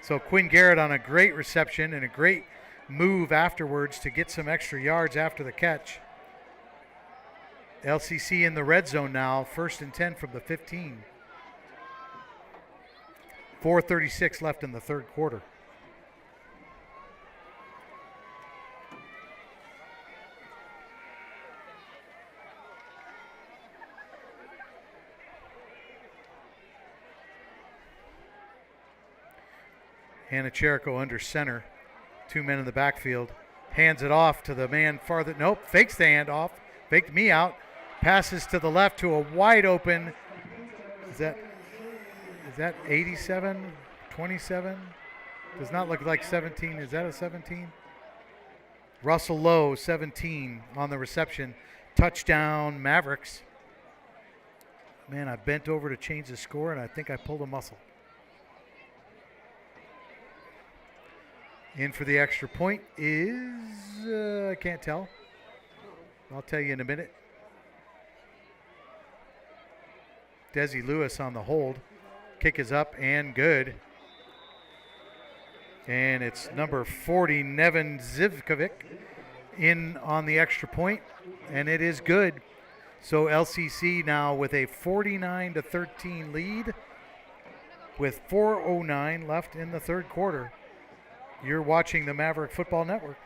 So Quinn Garrett on a great reception and a great move afterwards to get some extra yards after the catch. LCC in the red zone now, 1st and 10 from the 15. 4:36 left in the third quarter. Hannah Cherico under center. 2 men in the backfield. Hands it off to the man farther. Nope, fakes the handoff. Faked me out. Passes to the left to a wide open. Is that 87? 27? Does not look like 17. Is that a 17? Russell Lowe, 17 on the reception. Touchdown, Mavericks. Man, I bent over to change the score, and I think I pulled a muscle. In for the extra point is, I can't tell. I'll tell you in a minute. Desi Lewis on the hold. Kick is up and good. And it's number 40, Nevin Zivkovic, in on the extra point, and it is good. So LCC now with a 49-13 lead with 4:09 left in the third quarter. You're watching the Maverick Football Network.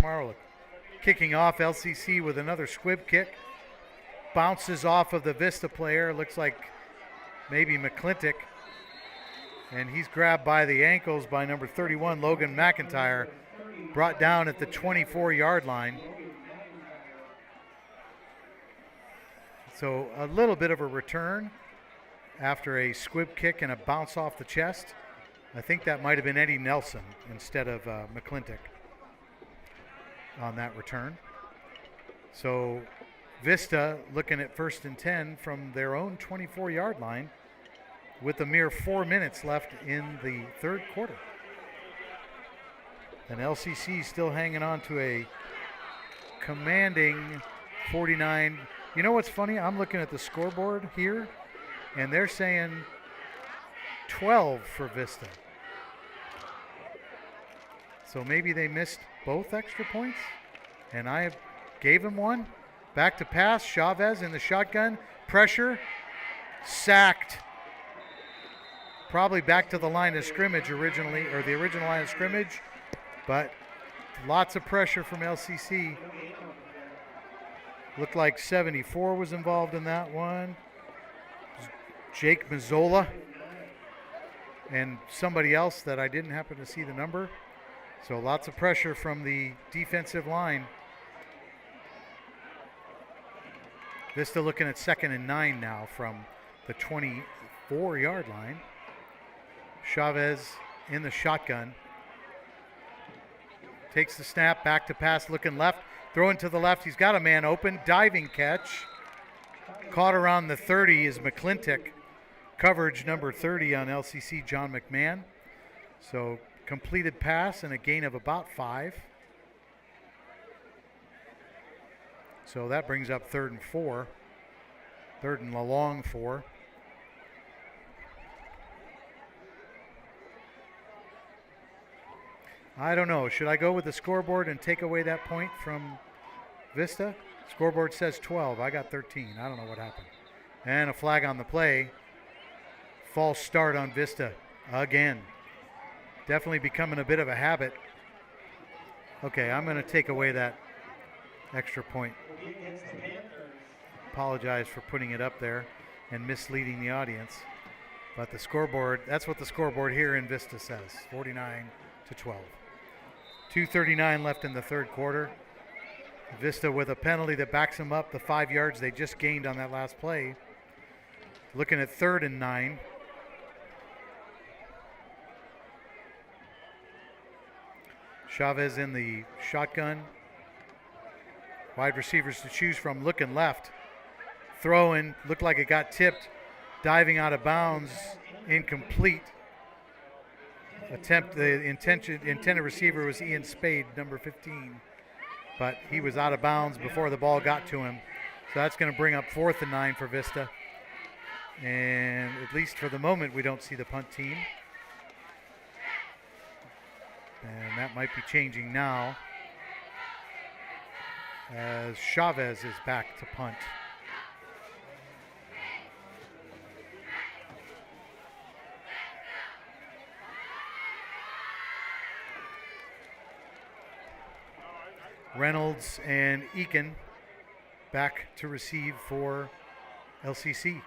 Marlick kicking off. LCC with another squib kick. Bounces off of the Vista player. Looks like maybe McClintock. And he's grabbed by the ankles by number 31, Logan McIntyre. Brought down at the 24-yard line. So a little bit of a return after a squib kick and a bounce off the chest. I think that might have been Eddie Nelson instead of McClintock on that return. So Vista looking at 1st and 10 from their own 24-yard line with a mere 4 minutes left in the third quarter. And LCC still hanging on to a commanding 49. You know what's funny? I'm looking at the scoreboard here, and they're saying 12 for Vista. So maybe they missed both extra points, and I gave them one. Back to pass, Chavez in the shotgun, pressure, sacked. Probably back to the line of scrimmage originally, or the original line of scrimmage, but lots of pressure from LCC. Looked like 74 was involved in that one. Jake Mazzola and somebody else that I didn't happen to see the number. So lots of pressure from the defensive line. Vista looking at 2nd and 9 now from the 24-yard line. Chavez in the shotgun. Takes the snap, back to pass, looking left, throwing to the left. He's got a man open, diving catch. Caught around the 30 is McClintock. Coverage number 30 on LCC, John McMahon. So completed pass and a gain of about 5. So that brings up 3rd and 4. 3rd and a long 4. I don't know. Should I go with the scoreboard and take away that point from Vista? Scoreboard says 12. I got 13. I don't know what happened. And a flag on the play. False start on Vista again. Definitely becoming a bit of a habit. Okay, I'm going to take away that extra point. Apologize for putting it up there and misleading the audience. But the scoreboard, that's what the scoreboard here in Vista says, 49-12. 2:39 left in the third quarter. Vista with a penalty that backs them up the 5 yards they just gained on that last play. Looking at 3rd and 9. Chavez in the shotgun. Wide receivers to choose from, looking left. Throwing, looked like it got tipped. Diving out of bounds, incomplete. The intended receiver was Ian Spade, number 15. But he was out of bounds before the ball got to him. So that's going to bring up 4th and 9 for Vista. And at least for the moment, we don't see the punt team. And that might be changing now, as Chavez is back to punt. Reynolds and Eakin back to receive for LCC.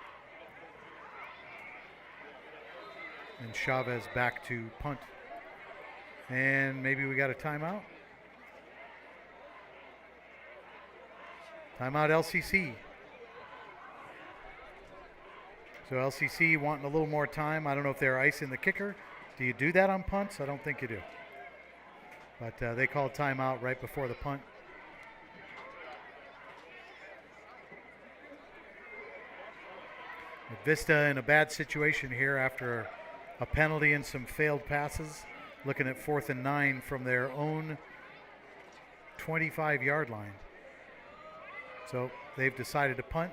And Chavez back to punt. And maybe we got a timeout. Timeout LCC. So LCC wanting a little more time. I don't know if they're icing the kicker. Do you do that on punts? I don't think you do. But they called timeout right before the punt. Vista in a bad situation here after a penalty and some failed passes. Looking at 4th and 9 from their own 25-yard line. So they've decided to punt.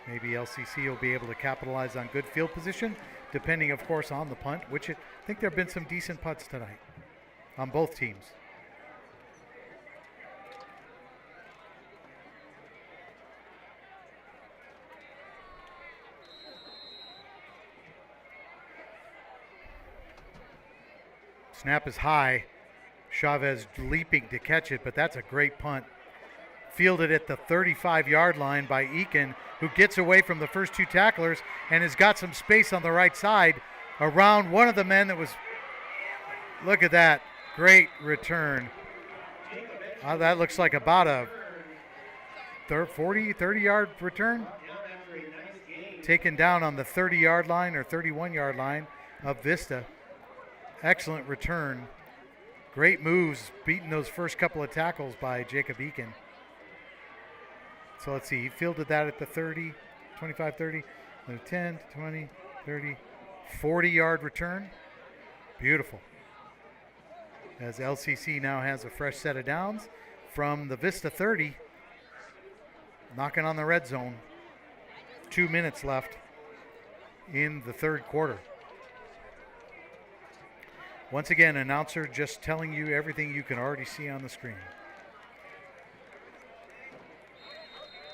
Maybe LCC will be able to capitalize on good field position, depending, of course, on the punt, which I think there have been some decent punts tonight on both teams. Snap is high. Chavez leaping to catch it, but that's a great punt. Fielded at the 35-yard line by Eakin, who gets away from the first 2 tacklers and has got some space on the right side around one of the men that was, look at that, great return. That looks like about a 30-yard return. Taken down on the 30-yard line or 31-yard line of Vista. Excellent return Great moves, beating those first couple of tackles by Jacob Eakin. So let's see, he fielded that at the 30, 25, 30, 10, 20, 30, 40-yard return. Beautiful. As LCC now has a fresh set of downs from the Vista 30, knocking on the red zone. 2 minutes left in the third quarter. Once again, announcer just telling you everything you can already see on the screen.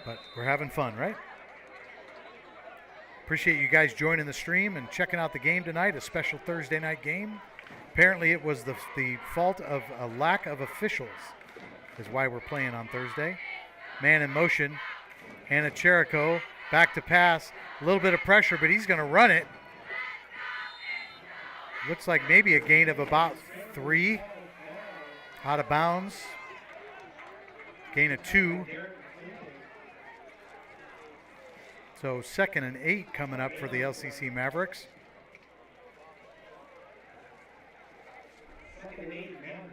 But we're having fun, right? Appreciate you guys joining the stream and checking out the game tonight, a special Thursday night game. Apparently it was the fault of a lack of officials is why we're playing on Thursday. Man in motion, Anna Cherico back to pass, a little bit of pressure, but he's going to run it. Looks like maybe a gain of about 3, out of bounds. Gain of 2. So 2nd and 8 coming up for the LCC Mavericks. 2nd and 8 Mavericks.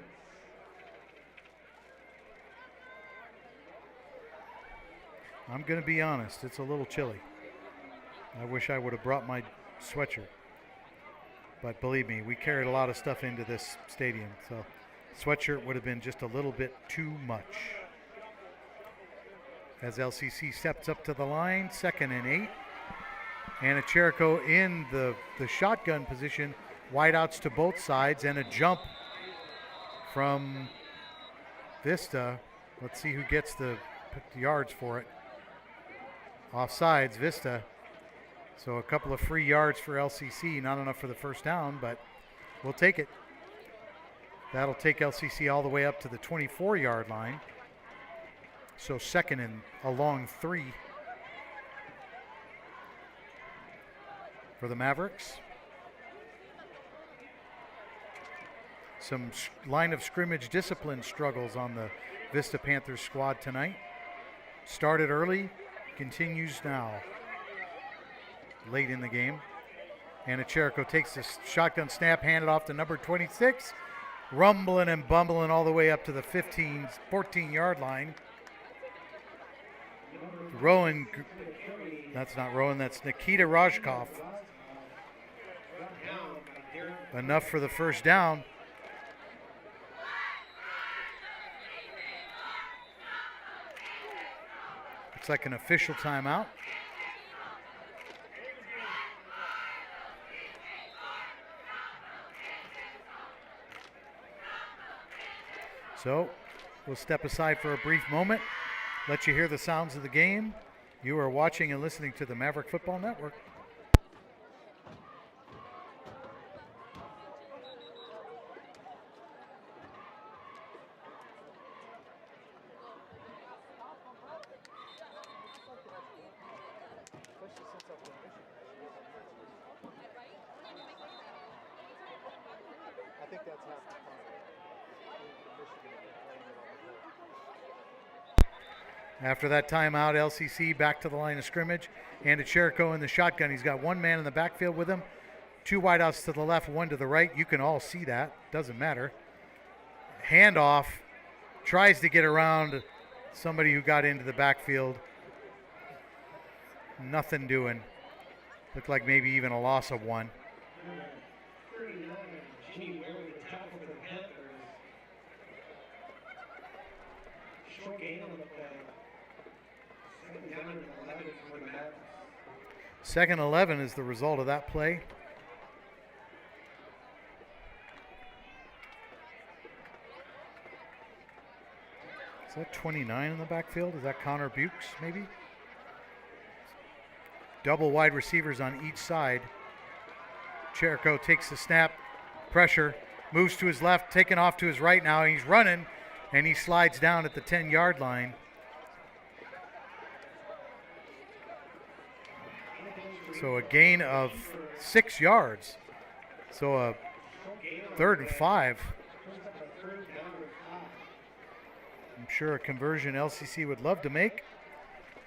I'm going to be honest, it's a little chilly. I wish I would have brought my sweatshirt. But believe me, we carried a lot of stuff into this stadium, so sweatshirt would have been just a little bit too much. As LCC steps up to the line, 2nd and 8. Anna Cherico in the shotgun position, wideouts to both sides, and a jump from Vista. Let's see who gets the yards for it. Offsides, Vista. So a couple of free yards for LCC, not enough for the first down, but we'll take it. That'll take LCC all the way up to the 24-yard line. So 2nd and a long 3 for the Mavericks. Some line of scrimmage discipline struggles on the Vista Panthers squad tonight. Started early, continues now. Late in the game. Anna Cherico takes the shotgun snap, handed off to number 26. Rumbling and bumbling all the way up to the 14-yard line. Rowan, that's not Rowan, that's Nikita Rajkov. Enough for the first down. Looks like an official timeout. So we'll step aside for a brief moment, let you hear the sounds of the game. You are watching and listening to the Maverick Football Network. I think that's half the time. After that timeout, LCC back to the line of scrimmage. Anna Cherico in the shotgun. He's got one man in the backfield with him. 2 wideouts to the left, 1 to the right. You can all see that. Doesn't matter. Handoff. Tries to get around somebody who got into the backfield. Nothing doing. Looked like maybe even a loss of 1. Short gain on the play. 2nd and 11 for the Mavericks. 2nd 11 is the result of that play. Is that 29 in the backfield? Is that Connor Bukes, maybe? Double wide receivers on each side. Cherico takes the snap, pressure, moves to his left, taking off to his right now. He's running, and he slides down at the 10-yard line. So a gain of 6 yards. So a 3rd and 5. I'm sure a conversion LCC would love to make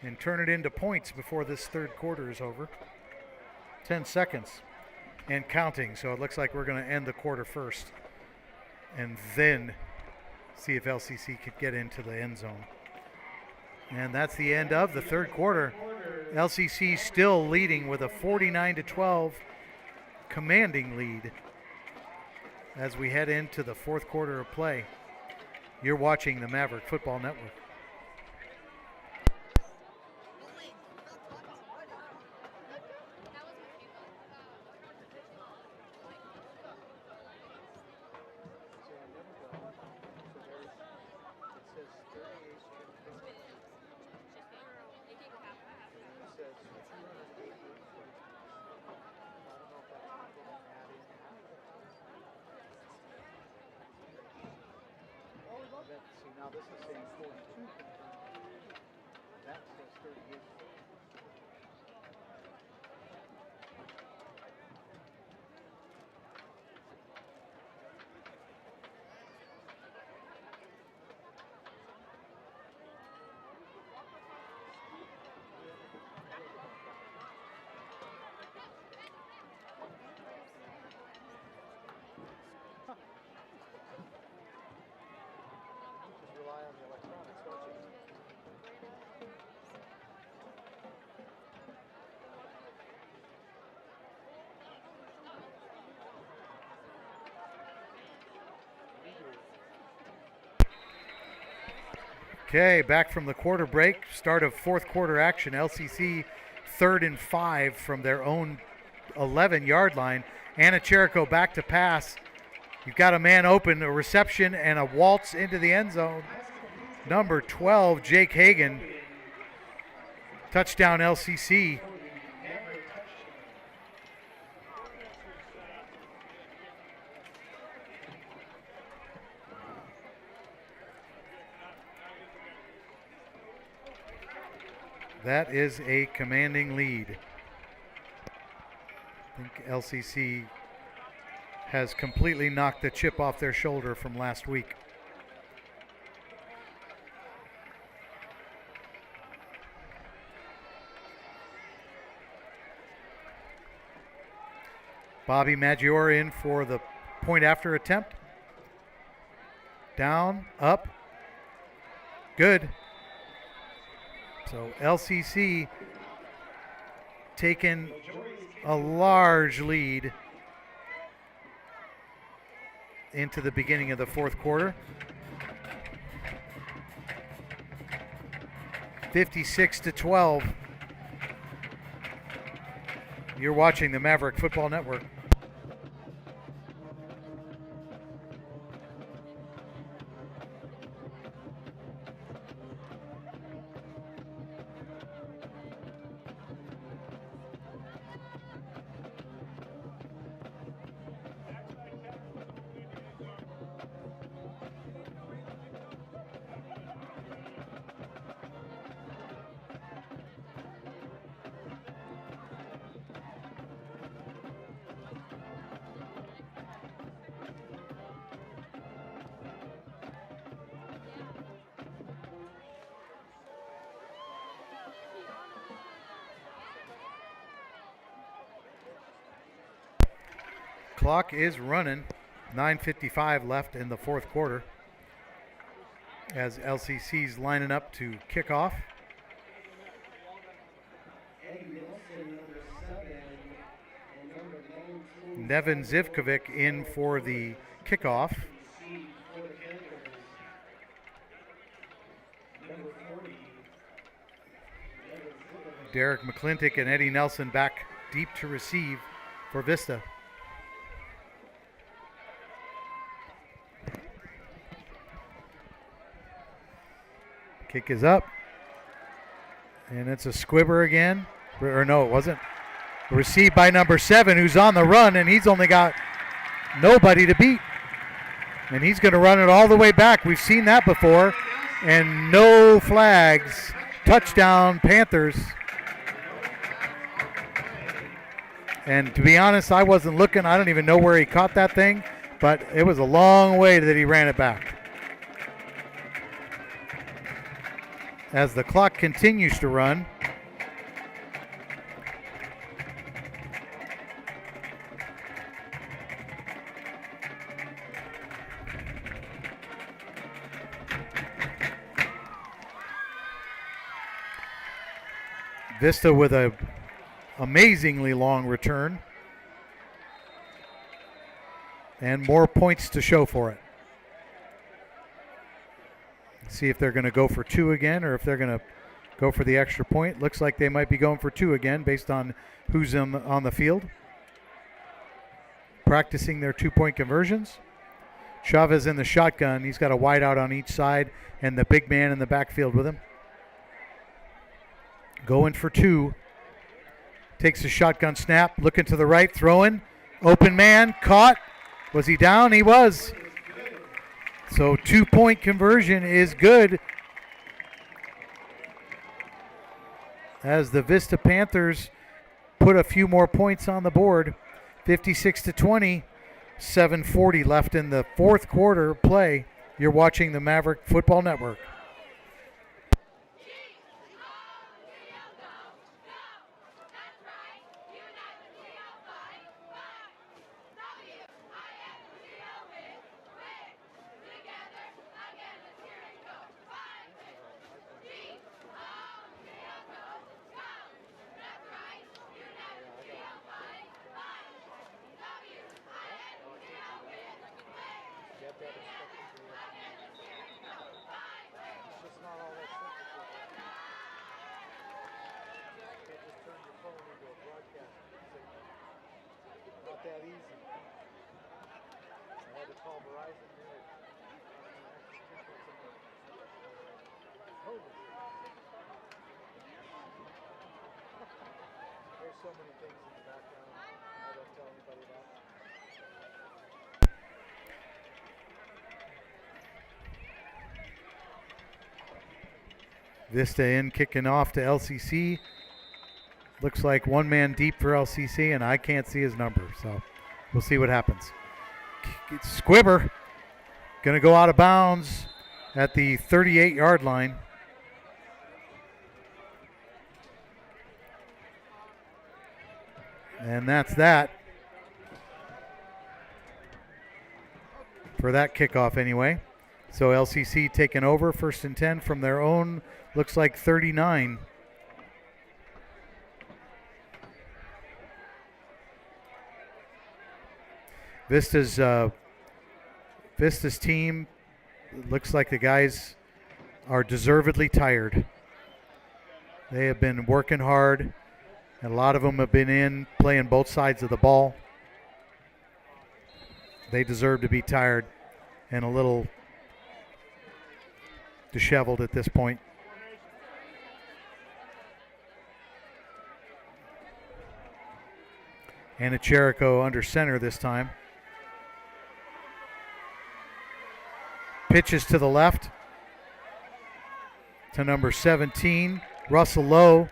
and turn it into points before this third quarter is over. 10 seconds and counting. So it looks like we're going to end the quarter first. and then see if LCC could get into the end zone. And that's the end of the third quarter. LCC still leading with a 49-12 commanding lead as we head into the fourth quarter of play. You're watching the Maverick Football Network. Now this is saying 42. That says 38. Rely on the electronics, don't you? Okay, back from the quarter break. Start of fourth quarter action. LCC 3rd and 5 from their own 11-yard line. Anna Cherico back to pass. You've got a man open, a reception, and a waltz into the end zone. Number 12, Jake Hagan. Touchdown LCC. That is a commanding lead. I think LCC has completely knocked the chip off their shoulder from last week. Bobby Maggiore in for the point after attempt. Down, up, good. So LCC taking a large lead into the beginning of the fourth quarter. 56-12. You're watching the Maverick Football Network. Clock is running. 9:55 left in the fourth quarter as LCC's lining up to kick off. Nevin Zivkovic in for the kickoff. Derek McClintock and Eddie Nelson back deep to receive for Vista. Kick is up. And it's a squibber again. Or no, it wasn't. Received by number 7, who's on the run, and he's only got nobody to beat. And he's going to run it all the way back. We've seen that before. And no flags. Touchdown, Panthers. And to be honest, I wasn't looking. I don't even know where he caught that thing. But it was a long way that he ran it back. As the clock continues to run, Vista with a amazingly long return. And more points to show for it. See if they're going to go for 2 again or if they're going to go for the extra point. Looks like they might be going for 2 again based on who's on the field. Practicing their 2-point conversions. Chavez in the shotgun. He's got a wide out on each side and the big man in the backfield with him. Going for 2. Takes a shotgun snap. Looking to the right. Throwing. Open man. Caught. Was he down? He was. So 2-point conversion is good. As the Vista Panthers put a few more points on the board. 56-20. 7:40 left in the fourth quarter play. You're watching the Maverick Football Network. That easy. I had to call Verizon there. There's so many things in the background I don't tell anybody about. Vista in, kicking off to LCC. Looks like one man deep for LCC, and I can't see his number, so we'll see what happens. Squibber going to go out of bounds at the 38-yard line. And that's that for that kickoff anyway. So LCC taking over, 1st and 10 from their own, looks like 39. Vista's team, looks like the guys are deservedly tired. They have been working hard, and a lot of them have been in playing both sides of the ball. They deserve to be tired and a little disheveled at this point. And Cherico under center this time. Pitches to the left to number 17, Russell Lowe.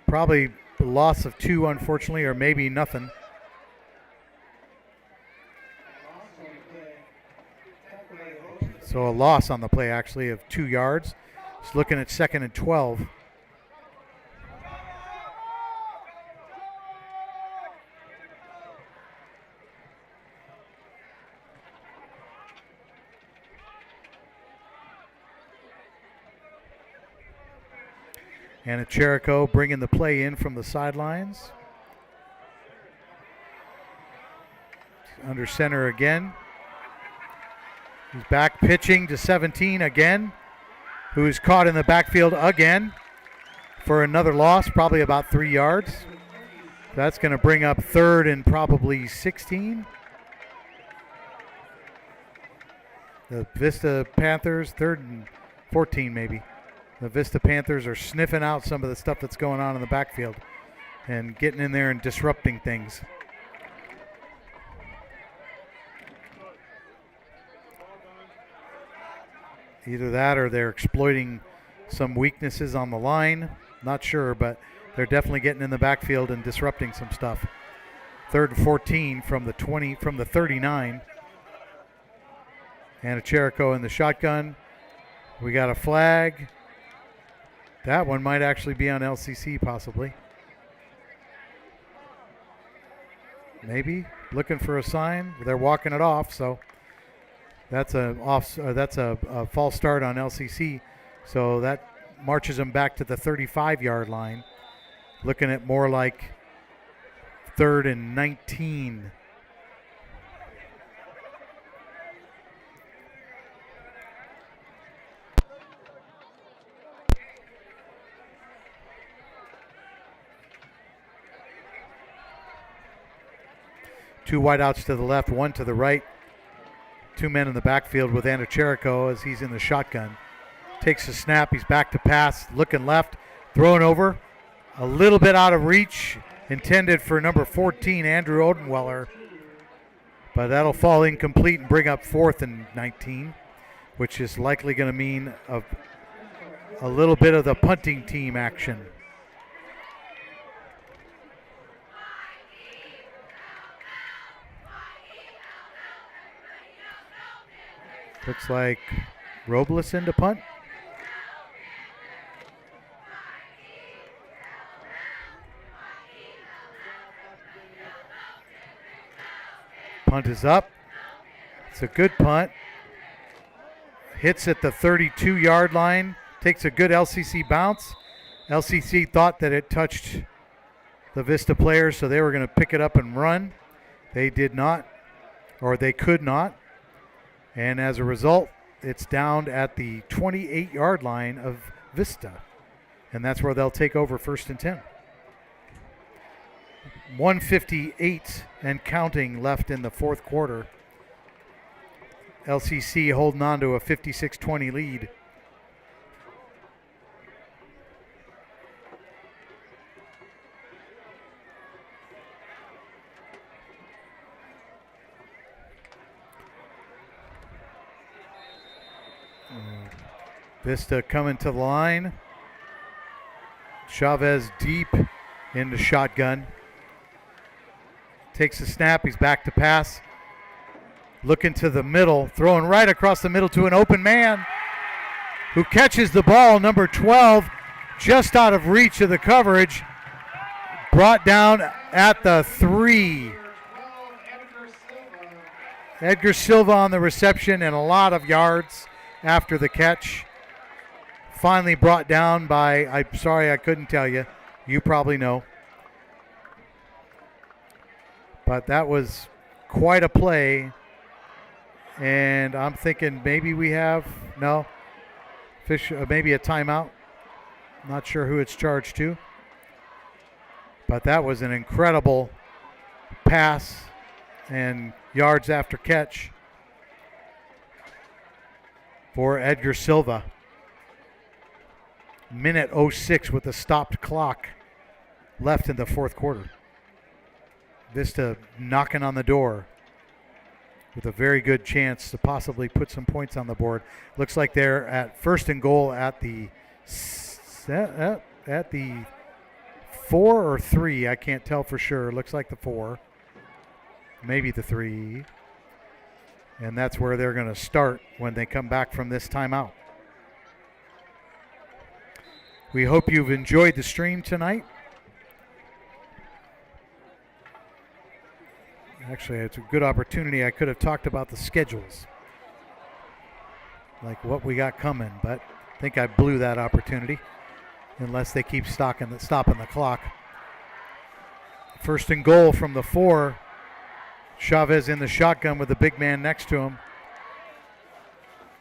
Probably a loss of 2, unfortunately, or maybe nothing. So a loss on the play, actually, of 2 yards. He's looking at 2nd and 12. And Cherico bringing the play in from the sidelines. Under center again. He's back pitching to 17 again, who is caught in the backfield again for another loss, probably about 3 yards. That's going to bring up 3rd and probably 16. The Vista Panthers, 3rd and 14 maybe. The Vista Panthers are sniffing out some of the stuff that's going on in the backfield and getting in there and disrupting things. Either that or they're exploiting some weaknesses on the line. Not sure, but they're definitely getting in the backfield and disrupting some stuff. 3rd and 14 from the 39. And Cherico in the shotgun. We got a flag. That one might actually be on LCC possibly. Maybe looking for a sign. They're walking it off, so that's a false start on LCC. So that marches them back to the 35-yard line. Looking at more like 3rd and 19. Two wideouts to the left, one to the right. Two men in the backfield with Anacherico as he's in the shotgun. Takes a snap, he's back to pass, looking left, throwing over. A little bit out of reach, intended for number 14, Andrew Odenweller. But that'll fall incomplete and bring up 4th and 19, which is likely going to mean a little bit of the punting team action. Looks like Robles into punt. Punt is up. It's a good punt. Hits at the 32-yard line. Takes a good LCC bounce. LCC thought that it touched the Vista players, so they were going to pick it up and run. They did not, or they could not. And as a result, it's down at the 28-yard line of Vista. And that's where they'll take over 1st and 10. 1:58 and counting left in the 4th quarter. LCC holding on to a 56-20 lead. Vista coming to the line. Chavez deep into shotgun. Takes a snap, he's back to pass. Looking to the middle, throwing right across the middle to an open man who catches the ball, number 12, just out of reach of the coverage. Brought down at the 3. Edgar Silva on the reception and a lot of yards after the catch. Finally brought down by, I'm sorry I couldn't tell you. You probably know. But that was quite a play. And I'm thinking maybe we have, no, maybe a timeout. Not sure who it's charged to. But that was an incredible pass and yards after catch for Edgar Silva. Minute 06 with a stopped clock left in the 4th quarter. Vista knocking on the door with a very good chance to possibly put some points on the board. Looks like they're at 1st and goal at the 4 or 3. I can't tell for sure. Looks like the 4, maybe the 3. And that's where they're going to start when they come back from this timeout. We hope you've enjoyed the stream tonight. Actually, it's a good opportunity. I could have talked about the schedules, like what we got coming, but I think I blew that opportunity unless they keep stopping the clock. 1st and goal from the 4. Chavez in the shotgun with the big man next to him.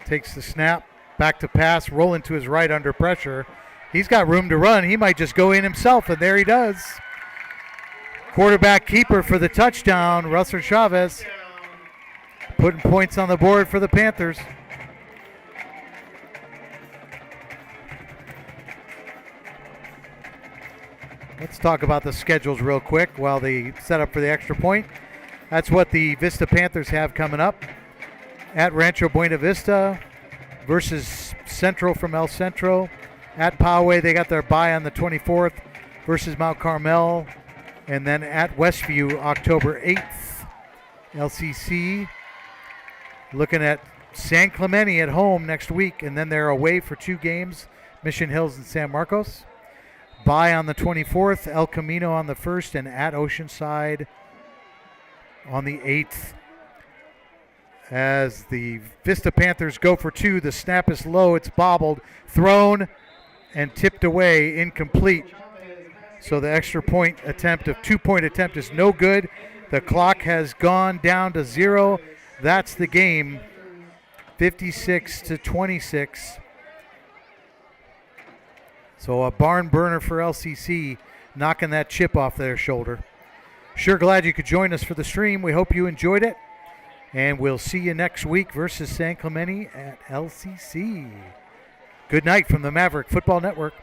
Takes the snap, back to pass, rolling to his right under pressure. He's got room to run. He might just go in himself, and there he does. Quarterback keeper for the touchdown, Russell Chavez, putting points on the board for the Panthers. Let's talk about the schedules real quick while they set up for the extra point. That's what the Vista Panthers have coming up. At Rancho Buena Vista versus Central from El Centro. At Poway, they got their bye on the 24th versus Mount Carmel. And then at Westview, October 8th. LCC looking at San Clemente at home next week. And then they're away for 2 games, Mission Hills and San Marcos. Bye on the 24th, El Camino on the 1st, and at Oceanside on the 8th. As the Vista Panthers go for 2, the snap is low, it's bobbled, thrown, and tipped away, incomplete. So the extra point attempt of 2-point attempt is no good. The clock has gone down to 0. That's the game, 56-26. So a barn burner for LCC, knocking that chip off their shoulder. Sure glad you could join us for the stream. We hope you enjoyed it. And we'll see you next week versus San Clemente at LCC. Good night from the Maverick Football Network.